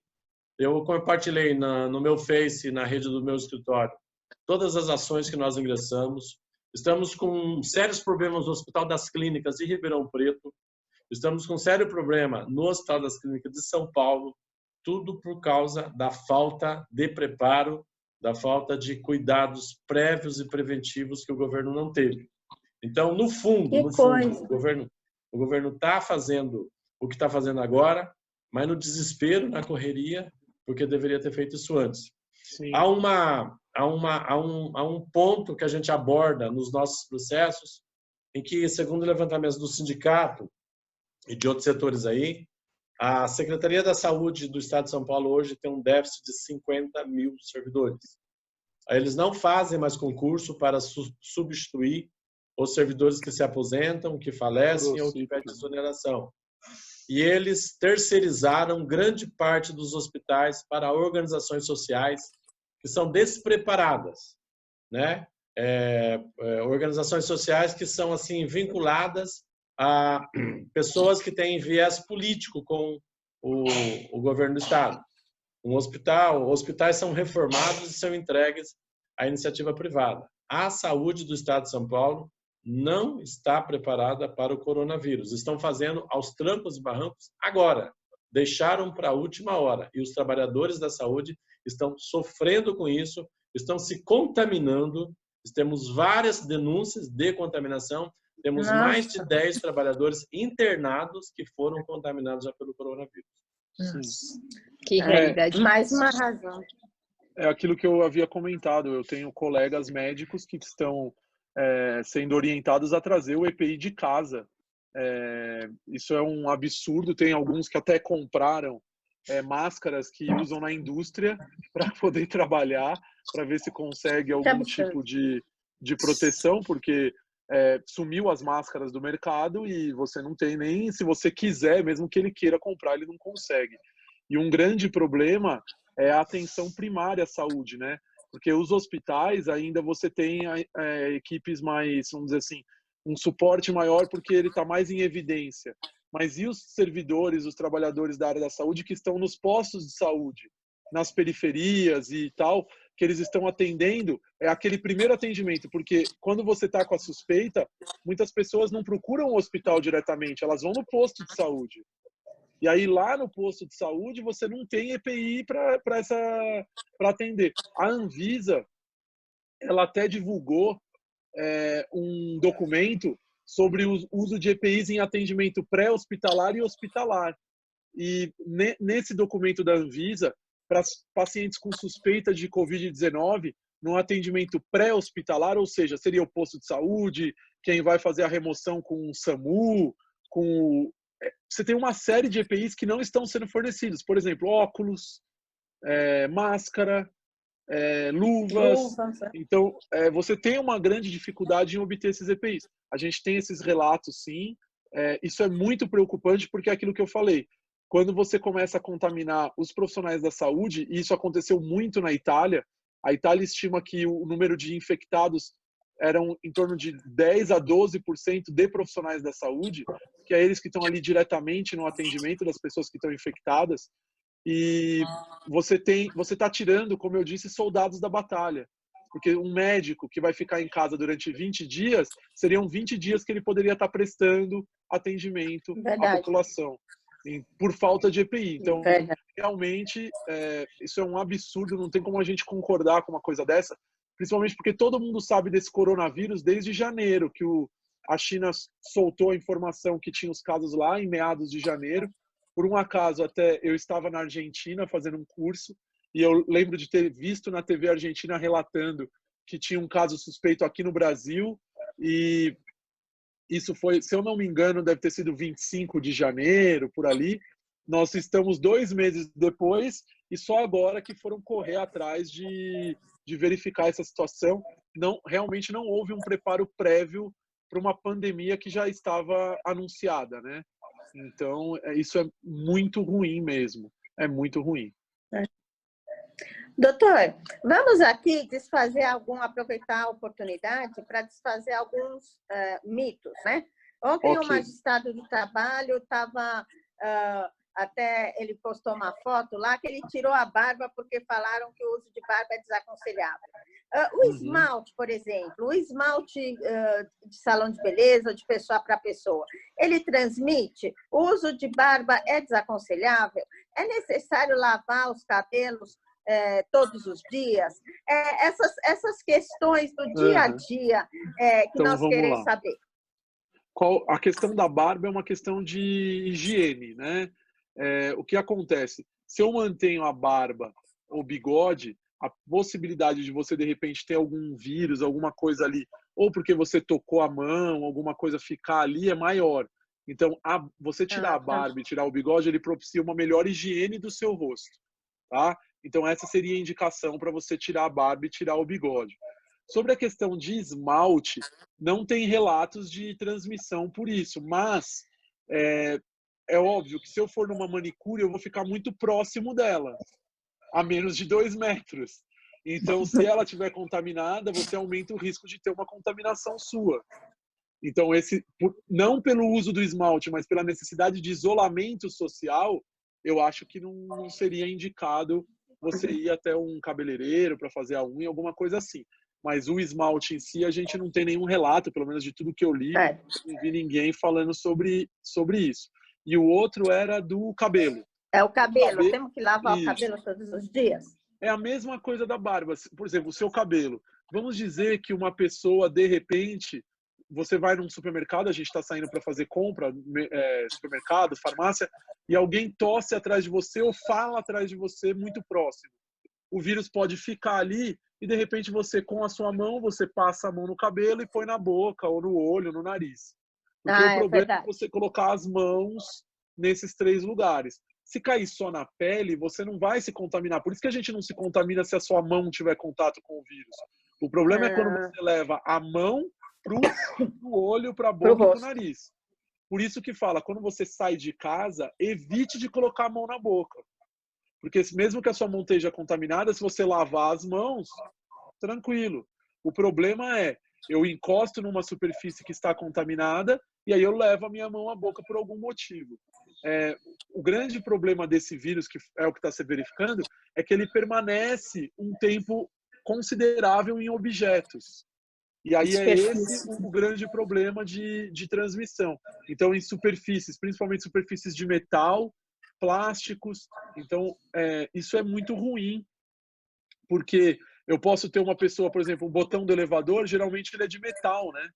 Eu compartilhei no meu Face, na rede do meu escritório, todas as ações que nós ingressamos. Estamos com sérios problemas no Hospital das Clínicas de Ribeirão Preto. Estamos com sério problema no Hospital das Clínicas de São Paulo. Tudo por causa da falta de preparo, da falta de cuidados prévios e preventivos que o governo não teve. Então, no fundo, o governo está fazendo o que está fazendo agora, mas no desespero, na correria, porque deveria ter feito isso antes. Sim. Há um ponto que a gente aborda nos nossos processos, em que, segundo levantamentos do sindicato e de outros setores aí, a Secretaria da Saúde do Estado de São Paulo hoje tem um déficit de 50 mil servidores. Eles não fazem mais concurso para substituir os servidores que se aposentam, que falecem ou que pedem exoneração. E eles terceirizaram grande parte dos hospitais para organizações sociais que são despreparadas, né? Organizações sociais que são assim vinculadas a pessoas que têm viés político com o governo do estado. Hospitais são reformados e são entregues à iniciativa privada. A saúde do estado de São Paulo não está preparada para o coronavírus. Estão fazendo aos trancos e barrancos agora. Deixaram para a última hora. E os trabalhadores da saúde estão sofrendo com isso, estão se contaminando. Temos várias denúncias de contaminação. Temos mais de 10 trabalhadores internados que foram contaminados já pelo coronavírus. Sim. Que realidade. Mais uma razão. É aquilo que eu havia comentado. Eu tenho colegas médicos que estão sendo orientados a trazer o EPI de casa. Isso é um absurdo. Tem alguns que até compraram máscaras que usam na indústria para poder trabalhar, para ver se consegue algum tipo de proteção, porque sumiu as máscaras do mercado e você não tem nem, se você quiser, mesmo que ele queira comprar, ele não consegue. E um grande problema é a atenção primária à saúde, né? Porque os hospitais ainda você tem equipes mais, vamos dizer assim, um suporte maior porque ele está mais em evidência. Mas e os servidores, os trabalhadores da área da saúde que estão nos postos de saúde, nas periferias e tal, que eles estão atendendo, aquele primeiro atendimento, porque quando você está com a suspeita, muitas pessoas não procuram o hospital diretamente, elas vão no posto de saúde. E aí lá no posto de saúde você não tem EPI para atender. A Anvisa, ela até divulgou um documento sobre o uso de EPIs em atendimento pré-hospitalar e hospitalar. E nesse documento da Anvisa, para pacientes com suspeita de Covid-19, no atendimento pré-hospitalar, ou seja, seria o posto de saúde, quem vai fazer a remoção com o SAMU, você tem uma série de EPIs que não estão sendo fornecidos. Por exemplo, óculos, máscara, luvas. Então, você tem uma grande dificuldade em obter esses EPIs. A gente tem esses relatos, sim. Isso é muito preocupante porque é aquilo que eu falei. Quando você começa a contaminar os profissionais da saúde, e isso aconteceu muito na Itália, a Itália estima que o número de infectados eram em torno de 10 a 12% de profissionais da saúde, que é eles que estão ali diretamente no atendimento das pessoas que estão infectadas. E você está tirando, como eu disse, soldados da batalha. Porque um médico que vai ficar em casa durante 20 dias, seriam 20 dias que ele poderia estar prestando atendimento à população, por falta de EPI. Então, realmente, isso é um absurdo, não tem como a gente concordar com uma coisa dessa, principalmente porque todo mundo sabe desse coronavírus desde janeiro, que a China soltou a informação que tinha os casos lá em meados de janeiro. Por um acaso, até eu estava na Argentina fazendo um curso e eu lembro de ter visto na TV argentina relatando que tinha um caso suspeito aqui no Brasil e isso foi, se eu não me engano, deve ter sido 25 de janeiro, por ali. Nós estamos 2 meses depois e só agora que foram correr atrás de verificar essa situação. Realmente não houve um preparo prévio para uma pandemia que já estava anunciada, né? Então, isso é muito ruim mesmo. É muito ruim. Doutor, vamos aqui aproveitar a oportunidade para desfazer alguns mitos, né? Ontem o magistrado do trabalho estava... até ele postou uma foto lá que ele tirou a barba porque falaram que o uso de barba é desaconselhável. O esmalte, por exemplo, o esmalte de salão de beleza ou de pessoa para pessoa, ele transmite? O uso de barba é desaconselhável? É necessário lavar os cabelos todos os dias? Essas questões do dia a dia que nós queremos saber. A questão da barba é uma questão de higiene, né? O que acontece? Se eu mantenho a barba ou bigode, a possibilidade de você, de repente, ter algum vírus, alguma coisa ali, ou porque você tocou a mão, alguma coisa ficar ali, é maior. Então, você tirar a barba e tirar o bigode, ele propicia uma melhor higiene do seu rosto, tá? Então, essa seria a indicação para você tirar a barba e tirar o bigode. Sobre a questão de esmalte, não tem relatos de transmissão por isso, mas é óbvio que se eu for numa manicure, eu vou ficar muito próximo dela, a menos de 2 metros. Então, se ela estiver contaminada, você aumenta o risco de ter uma contaminação sua. Então, não pelo uso do esmalte, mas pela necessidade de isolamento social, eu acho que não seria indicado você ir até um cabeleireiro para fazer a unha, alguma coisa assim. Mas o esmalte em si, a gente não tem nenhum relato, pelo menos de tudo que eu li, não vi ninguém falando sobre isso. E o outro era do cabelo. O cabelo. Temos que lavar o cabelo todos os dias? É a mesma coisa da barba. Por exemplo, o seu cabelo. Vamos dizer que uma pessoa, de repente, você vai num supermercado, a gente está saindo para fazer compra, supermercado, farmácia, e alguém tosse atrás de você ou fala atrás de você muito próximo. O vírus pode ficar ali e, de repente, você, com a sua mão, você passa a mão no cabelo e põe na boca, ou no olho, no nariz. Porque o problema é você colocar as mãos nesses 3 lugares. Se cair só na pele, você não vai se contaminar. Por isso que a gente não se contamina se a sua mão tiver contato com o vírus. O problema é quando você leva a mão pro olho, para a boca e pro nariz. Por isso que fala, quando você sai de casa, evite de colocar a mão na boca. Porque mesmo que a sua mão esteja contaminada, se você lavar as mãos, tranquilo. O problema é, eu encosto numa superfície que está contaminada e aí eu levo a minha mão à boca por algum motivo. O grande problema desse vírus, que é o que está se verificando, é que ele permanece um tempo considerável em objetos. E aí é esse o grande problema de transmissão. Então, em superfícies, principalmente superfícies de metal, plásticos. Então, isso é muito ruim, porque Eu posso ter uma pessoa, por exemplo, um botão do elevador, geralmente ele é de metal, né?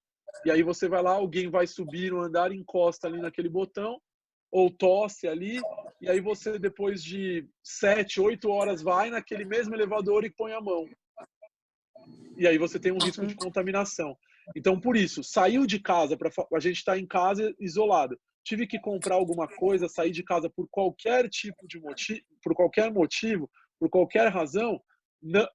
E aí você vai lá, alguém vai subir no andar, encosta ali naquele botão, ou tosse ali, e aí você, depois de 7, 8 horas, vai naquele mesmo elevador e põe a mão. E aí você tem um risco de contaminação. Então, por isso, saiu de casa, a gente está em casa isolado. Tive que comprar alguma coisa, sair de casa por qualquer tipo de motivo, por qualquer motivo, por qualquer razão,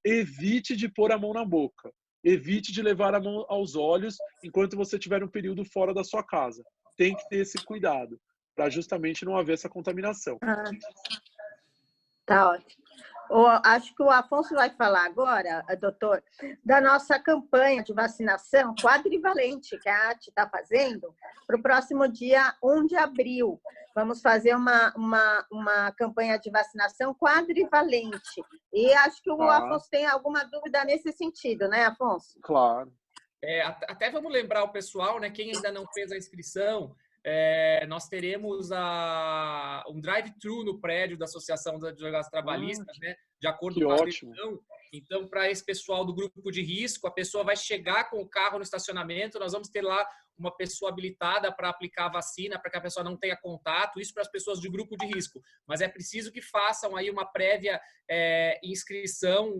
evite de pôr a mão na boca. Evite de levar a mão aos olhos enquanto você estiver um período fora da sua casa. Tem que ter esse cuidado, para justamente não haver essa contaminação. Tá ótimo. Acho que o Afonso vai falar agora, doutor, da nossa campanha de vacinação quadrivalente que a AT está fazendo para o próximo dia 1 de abril. Vamos fazer uma campanha de vacinação quadrivalente. E acho que o Afonso tem alguma dúvida nesse sentido, né, Afonso? Claro. Até vamos lembrar o pessoal, né, quem ainda não fez a inscrição, nós teremos um drive-thru no prédio da Associação dos Advogados Trabalhistas, né, de acordo com a decisão. Então, para esse pessoal do grupo de risco, a pessoa vai chegar com o carro no estacionamento, nós vamos ter lá uma pessoa habilitada para aplicar a vacina, para que a pessoa não tenha contato, isso para as pessoas de grupo de risco. Mas é preciso que façam aí uma prévia inscrição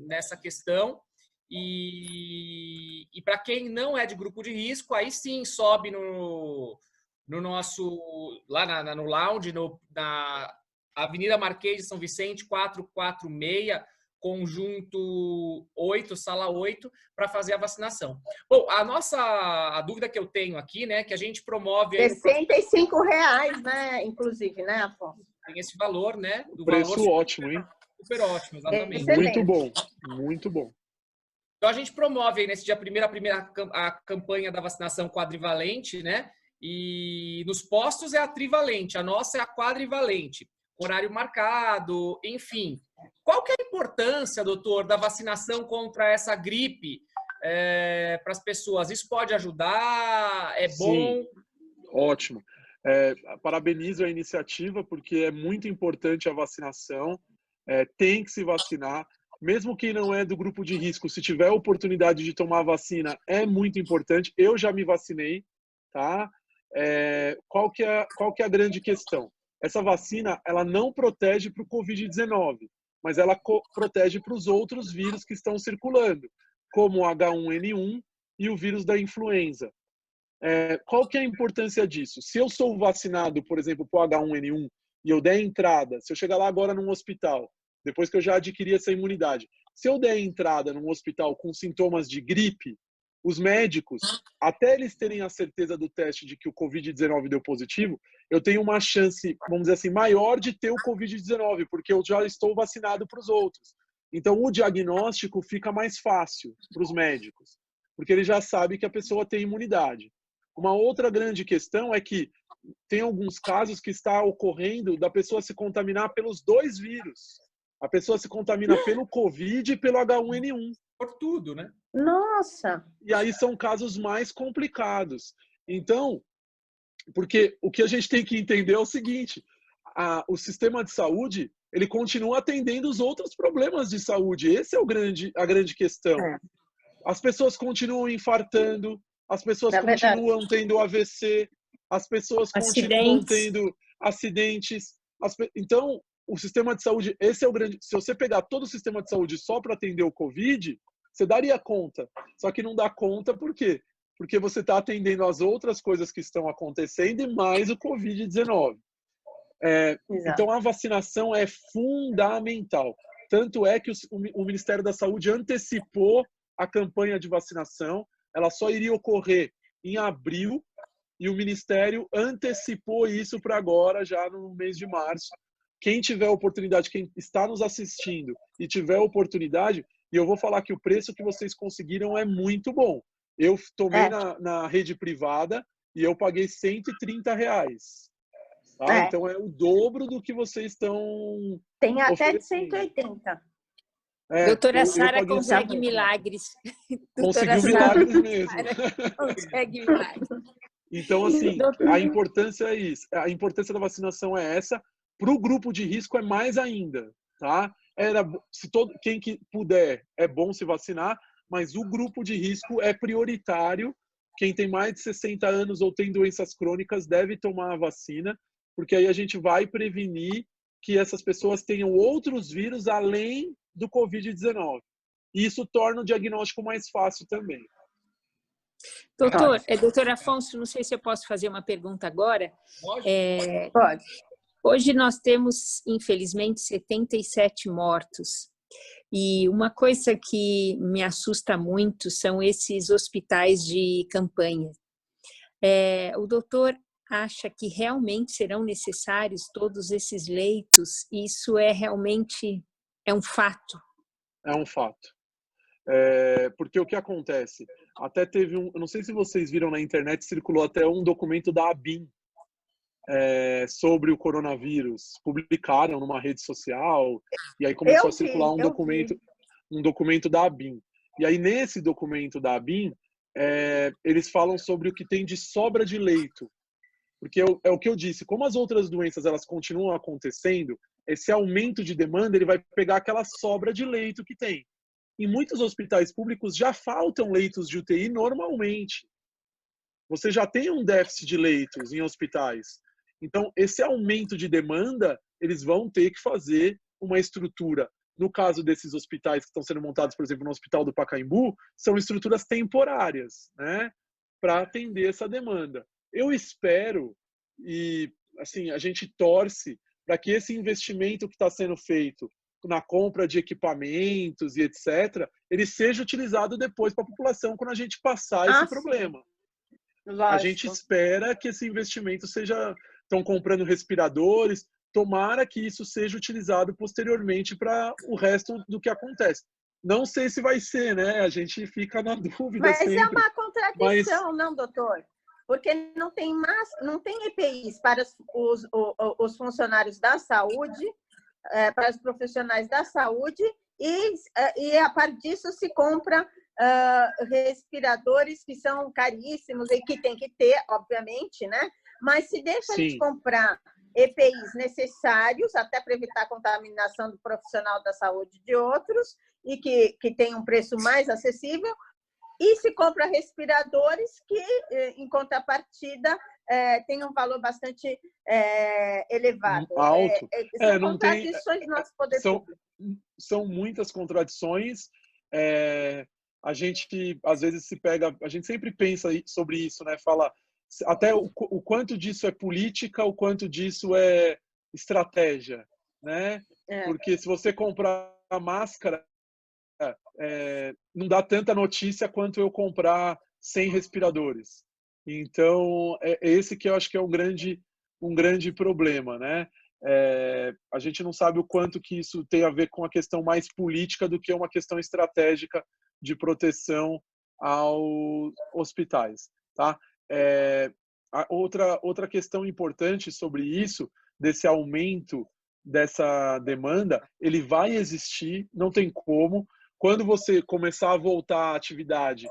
nessa questão. E para quem não é de grupo de risco, aí sim sobe no nosso, lá no lounge, na Avenida Marquês de São Vicente, 446, conjunto 8, sala 8, para fazer a vacinação. Bom, a dúvida que eu tenho aqui, né, que a gente promove... R$65, né, inclusive, né, Afonso? Tem esse valor, né? Do preço valor ótimo, hein? Super ótimo, exatamente. Muito bom, muito bom. Então, a gente promove aí nesse dia 1º a campanha da vacinação quadrivalente, né? E nos postos é a trivalente, a nossa é a quadrivalente, horário marcado, enfim. Qual que é a importância, doutor, da vacinação contra essa gripe para as pessoas? Isso pode ajudar? É bom? Sim, ótimo. Parabenizo a iniciativa, porque é muito importante a vacinação. Tem que se vacinar. Mesmo quem não é do grupo de risco, se tiver a oportunidade de tomar a vacina, é muito importante. Eu já me vacinei, tá? Qual que é a grande questão? Essa vacina, ela não protege para o Covid-19, mas ela protege para os outros vírus que estão circulando, como o H1N1 e o vírus da influenza. Qual que é a importância disso? Se eu sou vacinado, por exemplo, para o H1N1 e eu der entrada, se eu chegar lá agora num hospital, depois que eu já adquiri essa imunidade, se eu der entrada num hospital com sintomas de gripe, os médicos, até eles terem a certeza do teste de que o Covid-19 deu positivo, eu tenho uma chance, vamos dizer assim, maior de ter o Covid-19, porque eu já estou vacinado para os outros. Então, o diagnóstico fica mais fácil para os médicos, porque ele já sabe que a pessoa tem imunidade. Uma outra grande questão é que tem alguns casos que está ocorrendo da pessoa se contaminar pelos dois vírus. A pessoa se contamina pelo Covid e pelo H1N1. Por tudo, né? Nossa! E aí são casos mais complicados. Então, porque o que a gente tem que entender é o seguinte, o sistema de saúde, ele continua atendendo os outros problemas de saúde. Esse é a grande questão. As pessoas continuam infartando, as pessoas continuam tendo AVC, as pessoas continuam tendo acidentes. Então, o sistema de saúde, esse é o grande... Se você pegar todo o sistema de saúde só para atender o Covid, você daria conta. Só que não dá conta, por quê? Porque você está atendendo as outras coisas que estão acontecendo e mais o Covid-19. Então, a vacinação é fundamental. Tanto é que o Ministério da Saúde antecipou a campanha de vacinação. Ela só iria ocorrer em abril e o Ministério antecipou isso para agora, já no mês de março. Quem tiver oportunidade, quem está nos assistindo e tiver oportunidade, e eu vou falar que o preço que vocês conseguiram é muito bom. Eu tomei na rede privada e eu paguei R$130. Tá? Então é o dobro do que vocês estão... Tem até de 180. Doutora Sara consegue milagres. Conseguiu milagres mesmo. Consegue milagres. Então, assim, a importância é isso. A importância da vacinação é essa. Para o grupo de risco é mais ainda, tá? quem que puder, é bom se vacinar, mas o grupo de risco é prioritário. Quem tem mais de 60 anos ou tem doenças crônicas deve tomar a vacina, porque aí a gente vai prevenir que essas pessoas tenham outros vírus além do Covid-19. E isso torna o diagnóstico mais fácil também. Doutor Afonso, não sei se eu posso fazer uma pergunta agora. Pode. Hoje nós temos, infelizmente, 77 mortos. E uma coisa que me assusta muito são esses hospitais de campanha. O doutor acha que realmente serão necessários todos esses leitos? Isso realmente um fato? É um fato. Porque o que acontece? Até teve eu não sei se vocês viram na internet, circulou até um documento da ABIN sobre o coronavírus. Publicaram numa rede social e aí começou a circular um documento da ABIN. E aí nesse documento da ABIN, eles falam sobre o que tem de sobra de leito. Porque é o que eu disse, como as outras doenças elas continuam acontecendo, esse aumento de demanda ele vai pegar aquela sobra de leito que tem. Em muitos hospitais públicos já faltam leitos de UTI normalmente. Você já tem um déficit de leitos em hospitais. Então, esse aumento de demanda, eles vão ter que fazer uma estrutura. No caso desses hospitais que estão sendo montados, por exemplo, no Hospital do Pacaembu, são estruturas temporárias, né, para atender essa demanda. Eu espero, e assim, a gente torce para que esse investimento que está sendo feito na compra de equipamentos e etc., ele seja utilizado depois para a população quando a gente passar esse problema. Lógico. A gente espera que esse investimento seja... Estão comprando respiradores, tomara que isso seja utilizado posteriormente para o resto do que acontece. Não sei se vai ser, né? A gente fica na dúvida Mas sempre. É uma contradição, não, doutor? Porque não tem EPIs para os funcionários da saúde, para os profissionais da saúde, e a par disso se compra respiradores que são caríssimos e que tem que ter, obviamente, né? Mas se deixa de comprar EPIs necessários, até para evitar a contaminação do profissional da saúde de outros, e que tem um preço mais acessível, e se compra respiradores que, em contrapartida, tem um valor bastante elevado. Alto. São contradições do nosso poder público. São muitas contradições. A gente, às vezes, a gente sempre pensa sobre isso, né? Fala até o quanto disso é política, o quanto disso é estratégia, né? Porque se você comprar a máscara, não dá tanta notícia quanto eu comprar 100 respiradores. Então, esse que eu acho que é um grande problema, né? A gente não sabe o quanto que isso tem a ver com a questão mais política do que uma questão estratégica de proteção aos hospitais, tá? Outra questão importante sobre isso, desse aumento dessa demanda, ele vai existir, não tem como. Quando você começar a voltar à atividade,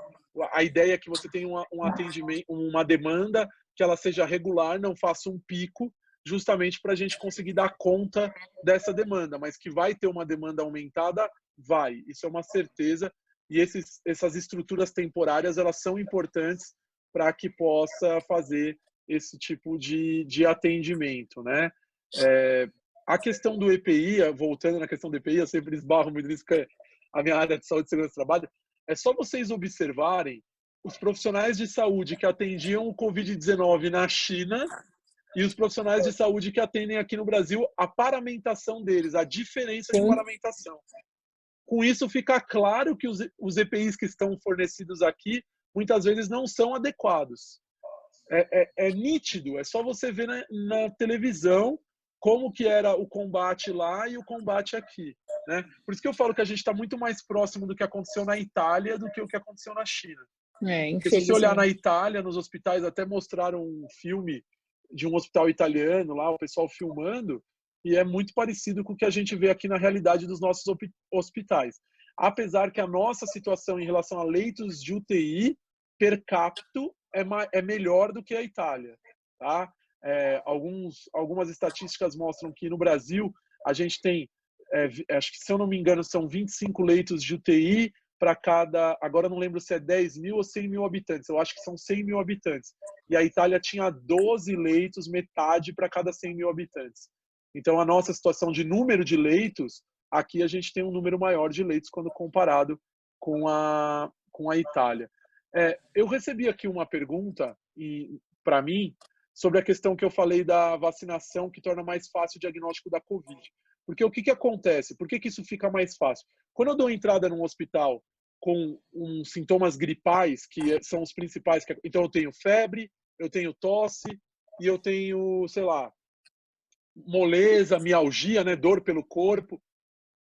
a ideia é que você tenha um atendimento, uma demanda que ela seja regular, não faça um pico, justamente para a gente conseguir dar conta dessa demanda. Mas que vai ter uma demanda aumentada, vai. Isso é uma certeza. E essas estruturas temporárias, elas são importantes para que possa fazer esse tipo de atendimento, né? A questão do EPI, voltando na questão do EPI, eu sempre esbarro muito nisso, que é a minha área de saúde e segurança do trabalho, é só vocês observarem os profissionais de saúde que atendiam o Covid-19 na China e os profissionais de saúde que atendem aqui no Brasil, a paramentação deles, a diferença de paramentação. Com isso, fica claro que os EPIs que estão fornecidos aqui, muitas vezes não são adequados. É nítido, é só você ver na televisão como que era o combate lá e o combate aqui, né? Por isso que eu falo que a gente está muito mais próximo do que aconteceu na Itália do que o que aconteceu na China. Porque se você olhar na Itália, nos hospitais, até mostraram um filme de um hospital italiano lá, o pessoal filmando, e é muito parecido com o que a gente vê aqui na realidade dos nossos hospitais. Apesar que a nossa situação em relação a leitos de UTI per capita é melhor do que a Itália, tá? Algumas estatísticas mostram que no Brasil a gente tem acho que, se eu não me engano, são 25 leitos de UTI para cada, agora eu não lembro se é 10 mil ou 100 mil habitantes, eu acho que são 100 mil habitantes. E a Itália tinha 12 leitos, metade para cada 100 mil habitantes. Então, a nossa situação de número de leitos, aqui a gente tem um número maior de leitos quando comparado com a Itália. Eu recebi aqui uma pergunta para mim sobre a questão que eu falei da vacinação, que torna mais fácil o diagnóstico da Covid. Porque o que acontece? Por que isso fica mais fácil? Quando eu dou entrada num hospital com sintomas gripais, que são os principais, então eu tenho febre, eu tenho tosse e eu tenho, sei lá, moleza, mialgia, né, dor pelo corpo.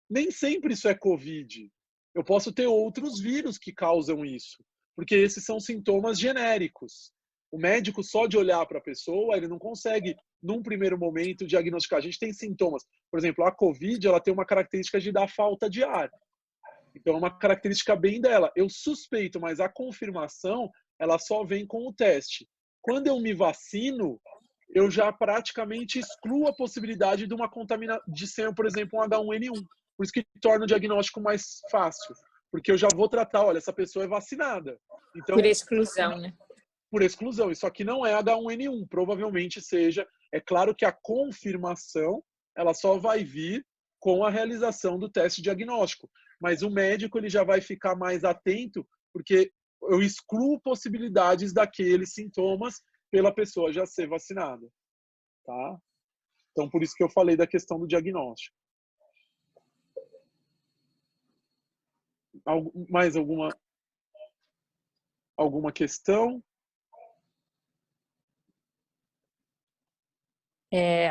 Nem sempre isso é Covid. Eu posso ter outros vírus que causam isso, porque esses são sintomas genéricos. O médico, só de olhar para a pessoa, ele não consegue, num primeiro momento, diagnosticar. A gente tem sintomas. Por exemplo, a Covid, ela tem uma característica de dar falta de ar. Então, é uma característica bem dela. Eu suspeito, mas a confirmação, ela só vem com o teste. Quando eu me vacino, eu já praticamente excluo a possibilidade de uma contaminação, de ser, por exemplo, um H1N1. Por isso que torna o diagnóstico mais fácil. Porque eu já vou tratar, olha, essa pessoa é vacinada. Então, por exclusão, né? Por exclusão. Isso aqui não é H1N1, provavelmente seja. É claro que a confirmação, ela só vai vir com a realização do teste diagnóstico. Mas o médico, ele já vai ficar mais atento, porque eu excluo possibilidades daqueles sintomas pela pessoa já ser vacinada. Tá? Então, por isso que eu falei da questão do diagnóstico. Mais alguma questão?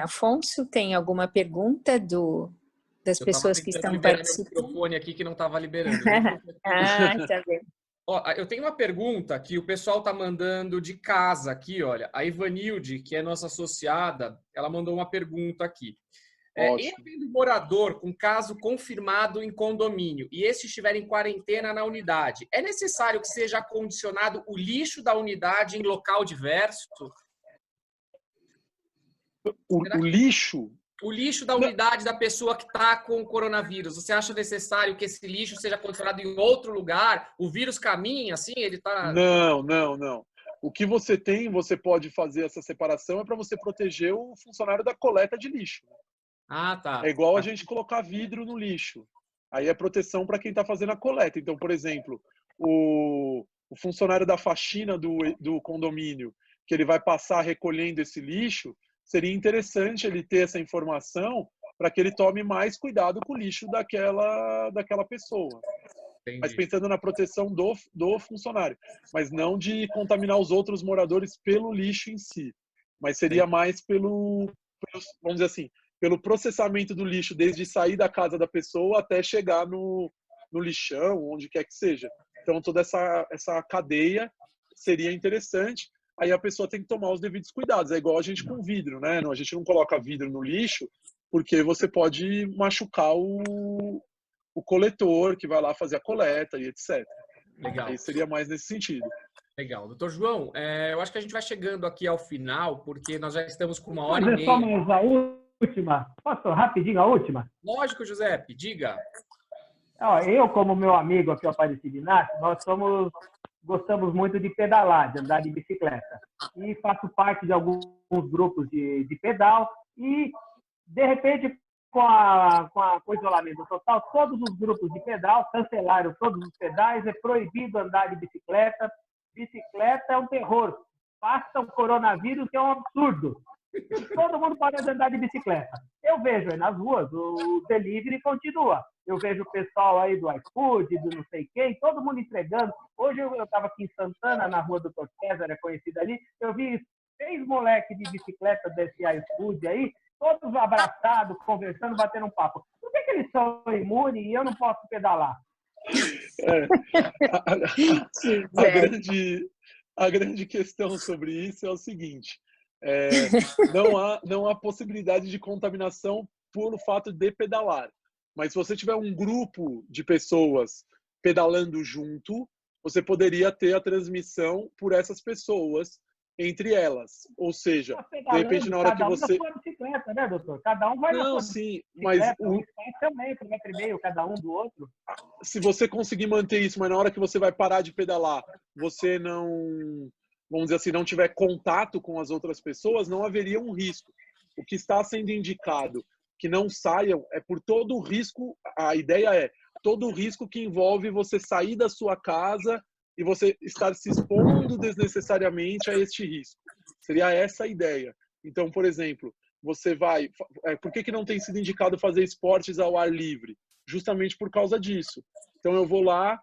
Afonso, tem alguma pergunta das pessoas que estão participando? Eu microfone aqui que não estava liberando. Tá vendo. Ó, eu tenho uma pergunta que o pessoal tá mandando de casa aqui, olha. A Ivanilde, que é nossa associada, ela mandou uma pergunta aqui. E havendo morador com caso confirmado em condomínio e este estiver em quarentena na unidade, é necessário que seja acondicionado o lixo da unidade em local diverso? O lixo? O lixo da unidade da pessoa que está com o coronavírus. Você acha necessário que esse lixo seja condicionado em outro lugar? O vírus caminha assim? Ele tá... Não. O que você tem, você pode fazer essa separação, é para você proteger o funcionário da coleta de lixo. Ah, tá. É igual a gente colocar vidro no lixo. Aí é proteção para quem está fazendo a coleta. Então, por exemplo, o funcionário da faxina do condomínio, que ele vai passar recolhendo esse lixo, seria interessante ele ter essa informação para que ele tome mais cuidado com o lixo daquela pessoa. Entendi. Mas pensando na proteção do funcionário, mas não de contaminar os outros moradores pelo lixo em si. Mas seria mais pelo, vamos dizer assim, pelo processamento do lixo, desde sair da casa da pessoa até chegar no lixão, onde quer que seja. Então, toda essa cadeia seria interessante. Aí a pessoa tem que tomar os devidos cuidados. É igual a gente com vidro, né? A gente não coloca vidro no lixo porque você pode machucar o coletor que vai lá fazer a coleta e etc. Legal. Aí seria mais nesse sentido. Legal. Doutor João, eu acho que a gente vai chegando aqui ao final, porque nós já estamos com 1 hora e meia. Só mais a última. Posso rapidinho a última? Lógico, Giuseppe. Diga. Eu, como meu amigo aqui, o Aparecido Inácio, nós gostamos muito de pedalar, de andar de bicicleta. E faço parte de alguns grupos de pedal e, de repente, com o isolamento total, todos os grupos de pedal cancelaram todos os pedais, é proibido andar de bicicleta. Bicicleta é um terror. Passa o coronavírus, que é um absurdo. Todo mundo pode andar de bicicleta. Eu vejo aí nas ruas, o delivery continua. Eu vejo o pessoal aí do iFood, do não sei quem, todo mundo entregando. Hoje eu estava aqui em Santana, na rua do Dr. César, é conhecida ali, eu vi 6 moleques de bicicleta desse iFood aí, todos abraçados, conversando, batendo um papo. Por que eles são imunes e eu não posso pedalar? A grande questão sobre isso é o seguinte: não há possibilidade de contaminação pelo fato de pedalar. Mas se você tiver um grupo de pessoas pedalando junto, você poderia ter a transmissão por essas pessoas entre elas. Ou seja, de repente, na hora que você... bicicleta, né, doutor? Cada um vai na Não, sua sim, bicicleta, mas um distanciamento, 1,5 m cada um do outro. se você conseguir manter isso, mas na hora que você vai parar de pedalar, você não, vamos dizer assim, não tiver contato com as outras pessoas, não haveria um risco. O que está sendo indicado que não saiam é por todo o risco, a ideia é todo o risco que envolve você sair da sua casa e você estar se expondo desnecessariamente a este risco. Seria essa a ideia. Então, por exemplo, você vai... Por que não tem sido indicado fazer esportes ao ar livre? Justamente por causa disso. Então, eu vou lá,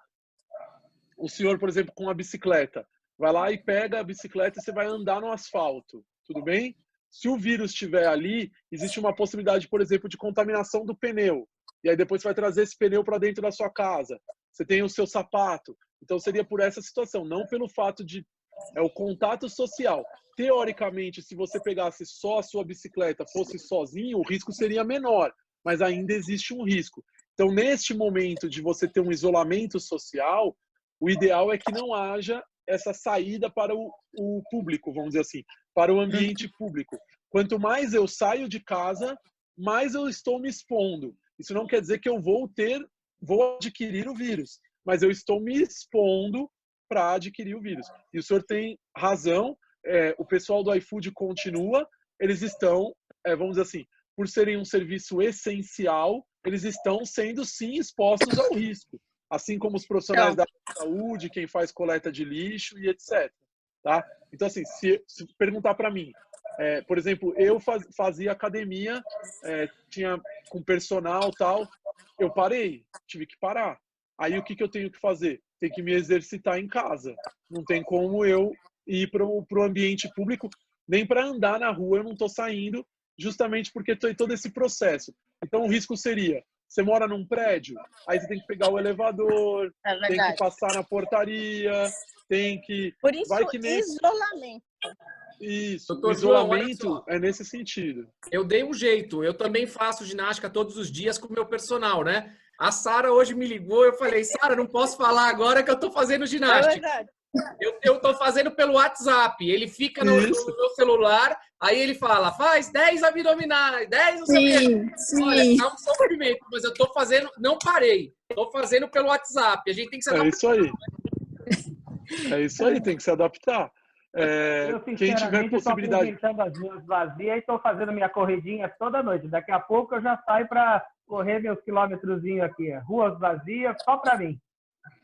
o senhor, por exemplo, com a bicicleta, vai lá e pega a bicicleta e você vai andar no asfalto. Tudo bem? Se o vírus estiver ali, existe uma possibilidade, por exemplo, de contaminação do pneu. E aí depois você vai trazer esse pneu para dentro da sua casa. Você tem o seu sapato. Então, seria por essa situação, não pelo fato de... É o contato social. Teoricamente, se você pegasse só a sua bicicleta, fosse sozinho, o risco seria menor, mas ainda existe um risco. Então, neste momento de você ter um isolamento social, o ideal é que não haja essa saída para o público, vamos dizer assim, para o ambiente público. Quanto mais eu saio de casa, mais eu estou me expondo. Isso não quer dizer que eu vou adquirir o vírus, mas eu estou me expondo para adquirir o vírus. E o senhor tem razão, o pessoal do iFood continua, eles estão, vamos dizer assim, por serem um serviço essencial, eles estão sendo, sim, expostos ao risco. Assim como os profissionais da saúde, quem faz coleta de lixo e etc. Tá? Então, assim, se perguntar para mim, por exemplo, eu fazia academia, tinha com personal e tal, eu parei, tive que parar. Aí o que eu tenho que fazer? Tem que me exercitar em casa. Não tem como eu ir para o ambiente público, nem para andar na rua eu não estou saindo, justamente porque estou em todo esse processo. Então o risco seria, você mora num prédio, aí você tem que pegar o elevador, tem que passar na portaria, tem que... Por isso, vai que nem... isolamento. Isso, Doutor o isolamento João, é nesse sentido. Eu dei um jeito, eu também faço ginástica todos os dias com o meu personal, né? A Sara hoje me ligou, eu falei, Sara, não posso falar agora que eu estou fazendo ginástica. É verdade. Eu estou fazendo pelo WhatsApp, ele fica no meu celular, aí ele fala, faz 10 abdominais, 10 não sei o quê. Olha, tá um sofrimento, mas eu estou fazendo, não parei, estou fazendo pelo WhatsApp, a gente tem que se adaptar. É isso aí. É isso aí, tem que se adaptar. Eu, quem tiver possibilidade... estou aproveitando as ruas vazias e estou fazendo minha corridinha toda noite. Daqui a pouco eu já saio para correr meus quilômetrozinhos aqui. Ruas vazias, só para mim.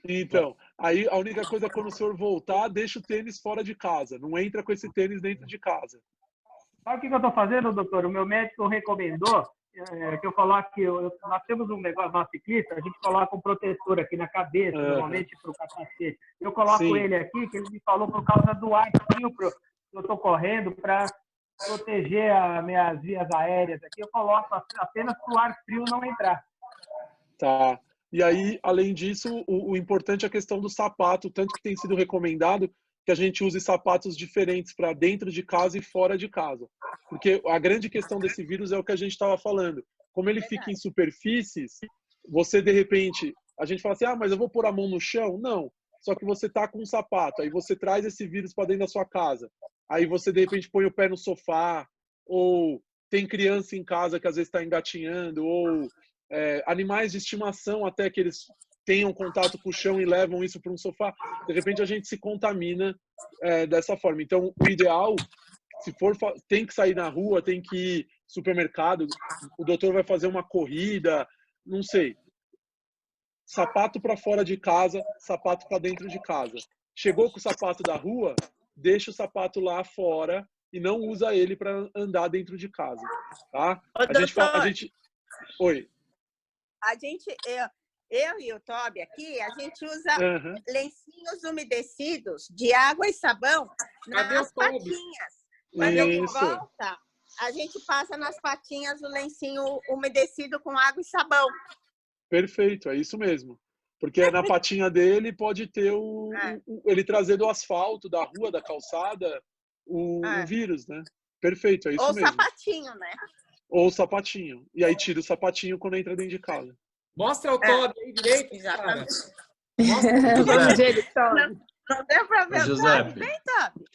Então, aí a única coisa é quando o senhor voltar, deixa o tênis fora de casa. Não entra com esse tênis dentro de casa. Sabe o que eu estou fazendo, doutor? O meu médico recomendou que eu coloque... nós temos um negócio, nós ciclistas, a gente coloca um protetor aqui na cabeça, normalmente para o capacete. Eu coloco ele aqui, que ele me falou por causa do ar frio que eu estou correndo, para proteger as minhas vias aéreas aqui. Eu coloco apenas para o ar frio não entrar. Tá. E aí, além disso, o importante é a questão do sapato, tanto que tem sido recomendado que a gente use sapatos diferentes para dentro de casa e fora de casa. Porque a grande questão desse vírus é o que a gente estava falando. Como ele fica em superfícies, você, de repente, a gente fala assim, mas eu vou pôr a mão no chão? Não. Só que você tá com um sapato, aí você traz esse vírus para dentro da sua casa. Aí você, de repente, põe o pé no sofá, ou tem criança em casa que às vezes está engatinhando, ou animais de estimação até que eles tenham contato com o chão e levam isso para um sofá, de repente a gente se contamina dessa forma. Então, o ideal, se for, tem que sair na rua, tem que ir no supermercado, o doutor vai fazer uma corrida, não sei. Sapato para fora de casa, sapato para dentro de casa. Chegou com o sapato da rua, deixa o sapato lá fora e não usa ele para andar dentro de casa, tá? A gente... Oi. A gente, eu e o Toby aqui, a gente usa lencinhos umedecidos de água e sabão nas patinhas. Quando ele volta, a gente passa nas patinhas o lencinho umedecido com água e sabão. Perfeito, é isso mesmo. Porque na patinha dele pode ter ele trazer do asfalto, da rua, da calçada, o vírus, né? Perfeito, é isso mesmo. Ou sapatinho, né? Ou sapatinho. E aí tira o sapatinho quando entra dentro de casa. Mostra o Toby aí direito. Exatamente. Mostra o Toby. Não deu pra ver o José. Toby? Vem, Toby.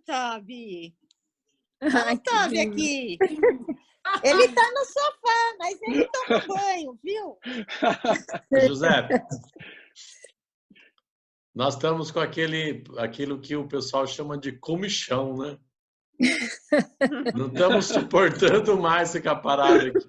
Toby. Ai, que Tome lindo. aqui. Ele está no sofá, mas ele toma banho, viu? José, nós estamos com aquilo que o pessoal chama de comichão, né? Não estamos suportando mais ficar parado aqui.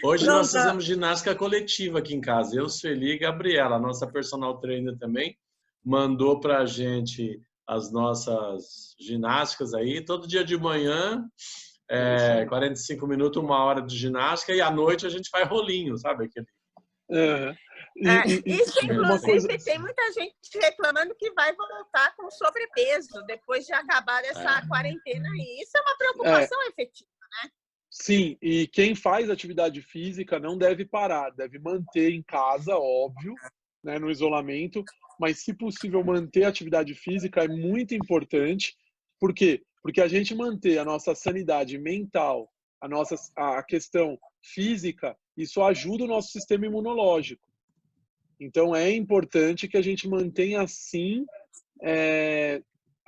Hoje nós fizemos ginástica coletiva aqui em casa. Eu, Sueli e Gabriela, a nossa personal trainer também, mandou para a gente as nossas ginásticas aí. Todo dia de manhã, 45 minutos, 1 hora de ginástica, e à noite a gente faz rolinho, sabe? Aquele... Isso, inclusive, tem muita gente reclamando que vai voltar com sobrepeso depois de acabar essa quarentena. E isso é uma preocupação efetiva, né? Sim, e quem faz atividade física não deve parar, deve manter em casa, óbvio, né, no isolamento, mas, se possível, manter a atividade física é muito importante. Por quê? Porque a gente manter a nossa sanidade mental, a questão física, isso ajuda o nosso sistema imunológico. Então, é importante que a gente mantenha, sim,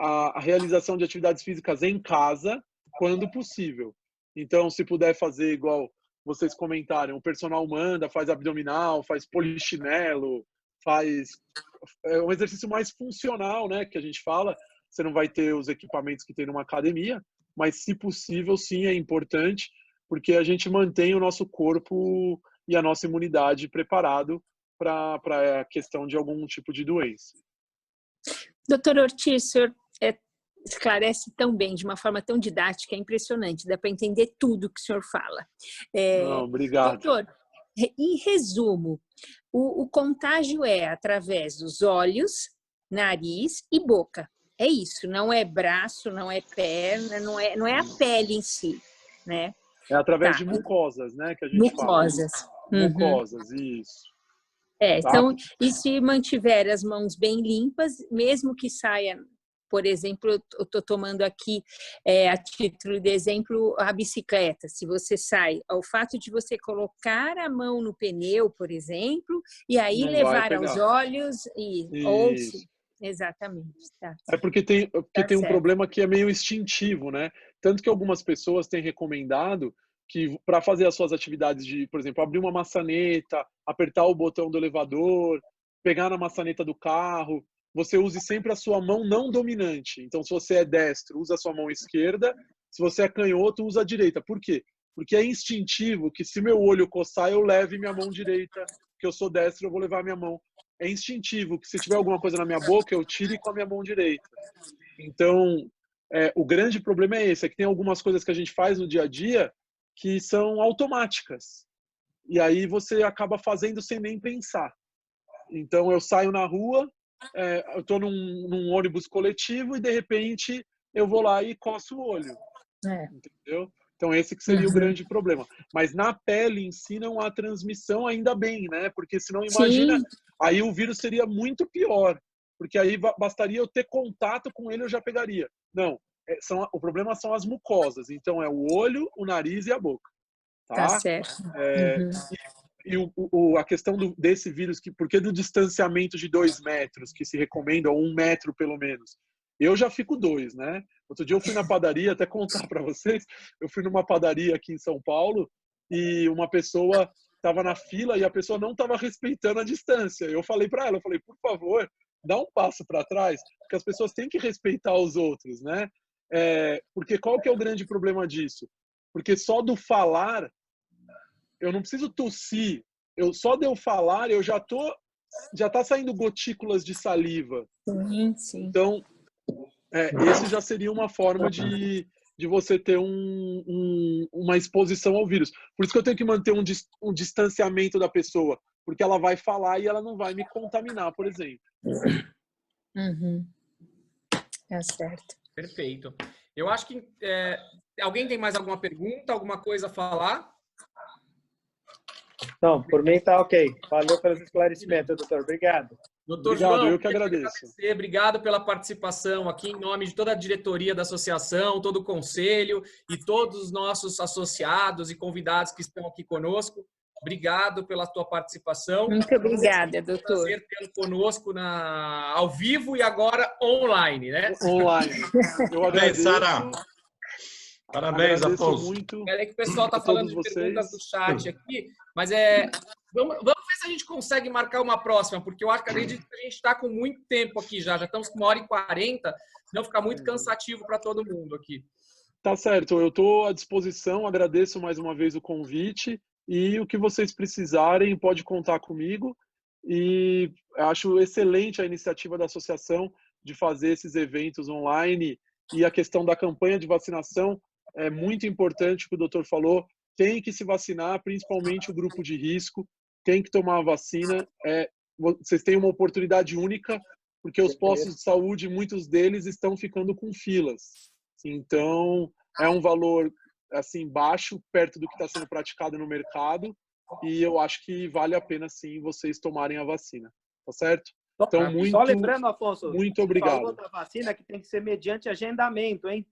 a realização de atividades físicas em casa, quando possível. Então, se puder fazer igual vocês comentaram, o personal manda, faz abdominal, faz polichinelo, faz um exercício mais funcional, né, que a gente fala. Você não vai ter os equipamentos que tem numa academia, mas, se possível, sim, é importante, porque a gente mantém o nosso corpo e a nossa imunidade preparado para a questão de algum tipo de doença. Doutor Ortiz, o senhor esclarece tão bem, de uma forma tão didática, é impressionante, dá para entender tudo que o senhor fala. Não, obrigado. Doutor, em resumo, o contágio é através dos olhos, nariz e boca. É isso, não é braço, não é perna, não é a pele em si, né? É através de mucosas, né, que a gente mucosas. fala. Mucosas, isso. Então, e se mantiver as mãos bem limpas, mesmo que saia, por exemplo, eu estou tomando aqui a título de exemplo a bicicleta. Se você sai, o fato de você colocar a mão no pneu, por exemplo, e aí não levar aos olhos ou exatamente. Tá. É porque tem um problema que é meio instintivo, né? Tanto que algumas pessoas têm recomendado que, para fazer as suas atividades de, por exemplo, abrir uma maçaneta, apertar o botão do elevador, pegar na maçaneta do carro, você use sempre a sua mão não dominante. Então, se você é destro, usa a sua mão esquerda. Se você é canhoto, usa a direita. Por quê? Porque é instintivo que, se meu olho coçar, eu leve minha mão direita. Que eu sou destro, eu vou levar minha mão. É instintivo que, se tiver alguma coisa na minha boca, eu tire com a minha mão direita. Então, o grande problema é esse, é que tem algumas coisas que a gente faz no dia a dia que são automáticas. E aí você acaba fazendo sem nem pensar. Então, eu saio na rua, eu estou num ônibus coletivo e, de repente, eu vou lá e coço o olho. Entendeu? Então, esse que seria o grande problema. Mas na pele em si não há transmissão, ainda bem, né? Porque senão, imagina, aí o vírus seria muito pior. Porque aí bastaria eu ter contato com ele, eu já pegaria. Não, o problema são as mucosas. Então, é o olho, o nariz e a boca. Tá certo. E a questão desse vírus, por que do distanciamento de 2 metros, que se recomenda, ou 1 metro pelo menos? Eu já fico 2, né? Outro dia eu fui na padaria, até contar para vocês, eu fui numa padaria aqui em São Paulo e uma pessoa estava na fila e a pessoa não estava respeitando a distância. Eu falei para ela, por favor, dá um passo para trás, porque as pessoas têm que respeitar os outros, né? Porque qual que é o grande problema disso? Porque só do falar, eu não preciso tossir, só de eu falar, eu já tá saindo gotículas de saliva. Sim. Então, esse já seria uma forma de você ter uma exposição ao vírus. Por isso que eu tenho que manter um distanciamento da pessoa, porque ela vai falar e ela não vai me contaminar, por exemplo. É certo. Perfeito. Eu acho que alguém tem mais alguma pergunta, alguma coisa a falar? Não, por mim tá ok. Valeu pelos esclarecimentos, doutor. Obrigado. Doutor Obrigado, João, eu que agradeço. Obrigado pela participação aqui em nome de toda a diretoria da associação, todo o conselho e todos os nossos associados e convidados que estão aqui conosco. Obrigado pela tua participação. Muito obrigada, doutor. Prazer tê-lo conosco ao vivo e agora online, né? Online. Eu agradeço. Parabéns, Agradeço Afonso. muito. É que o pessoal está a falando todos de perguntas do vocês. chat aqui, mas vamos ver se a gente consegue marcar uma próxima, porque eu acredito que a gente está com muito tempo aqui já estamos com 1h40, senão fica muito cansativo para todo mundo aqui. Tá certo, eu estou à disposição, agradeço mais uma vez o convite e o que vocês precisarem pode contar comigo e acho excelente a iniciativa da associação de fazer esses eventos online e a questão da campanha de vacinação é muito importante, o que o doutor falou, tem que se vacinar, principalmente o grupo de risco, tem que tomar a vacina, vocês têm uma oportunidade única, porque os postos de saúde, muitos deles estão ficando com filas. Então, é um valor assim baixo, perto do que está sendo praticado no mercado, e eu acho que vale a pena, sim, vocês tomarem a vacina. Tá certo? Então, Só lembrando, Afonso, muito obrigado. falou da vacina que tem que ser mediante agendamento, hein?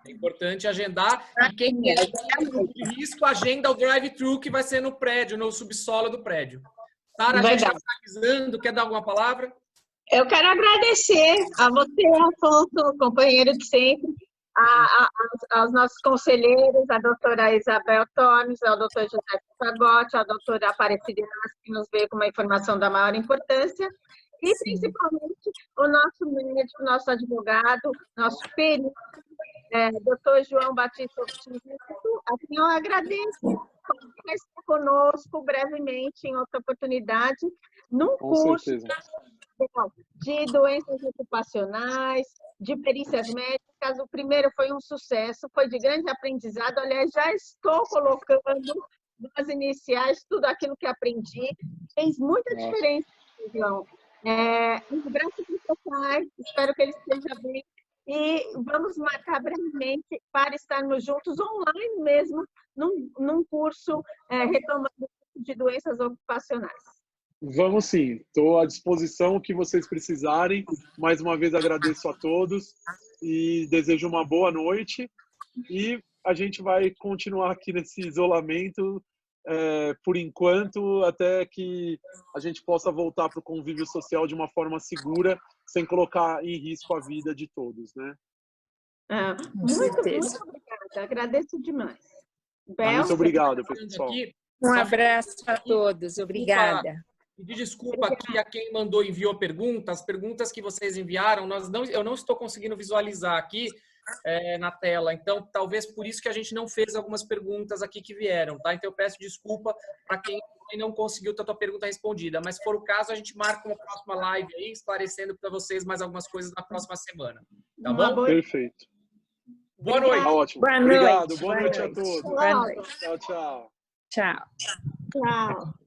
É importante agendar. E quem tem grupo de risco, agenda o drive-thru que vai ser no prédio, no subsolo do prédio. Sara, a gente está avisando, quer dar alguma palavra? Eu quero agradecer a você, Afonso, companheiro de sempre, aos nossos conselheiros, a doutora Isabel Tormes, ao doutor José Fagotti, a doutora Aparecida Inácio, que nos veio com uma informação da maior importância, e principalmente o nosso médico, nosso advogado, nosso perito, doutor João Batista Optimista, a quem eu agradeço por estar conosco brevemente em outra oportunidade, num curso de doenças ocupacionais, de perícias médicas. O primeiro foi um sucesso, foi de grande aprendizado. Aliás, já estou colocando nas iniciais tudo aquilo que aprendi. Fez muita diferença, João. Um abraço para o seu pai, espero que ele esteja bem. E vamos marcar brevemente para estarmos juntos online mesmo, num curso retomando de doenças ocupacionais. Vamos sim, estou à disposição, o que vocês precisarem. Mais uma vez agradeço a todos e desejo uma boa noite. E a gente vai continuar aqui nesse isolamento por enquanto, até que a gente possa voltar para o convívio social de uma forma segura, sem colocar em risco a vida de todos, né? Muito obrigada, agradeço demais. Muito obrigado, pessoal. Um abraço a todos, obrigada. Pedir desculpa aqui a quem enviou perguntas. As perguntas que vocês enviaram, eu não estou conseguindo visualizar aqui na tela. Então, talvez por isso que a gente não fez algumas perguntas aqui que vieram, tá? Então, eu peço desculpa para quem não conseguiu ter a tua pergunta respondida. Mas, se for o caso, a gente marca uma próxima live aí, esclarecendo para vocês mais algumas coisas na próxima semana. Tá bom? Perfeito. Boa noite. Tá ótimo. Boa Obrigado. noite. Boa noite a todos. Boa noite. Tchau, tchau. Tchau. Tchau.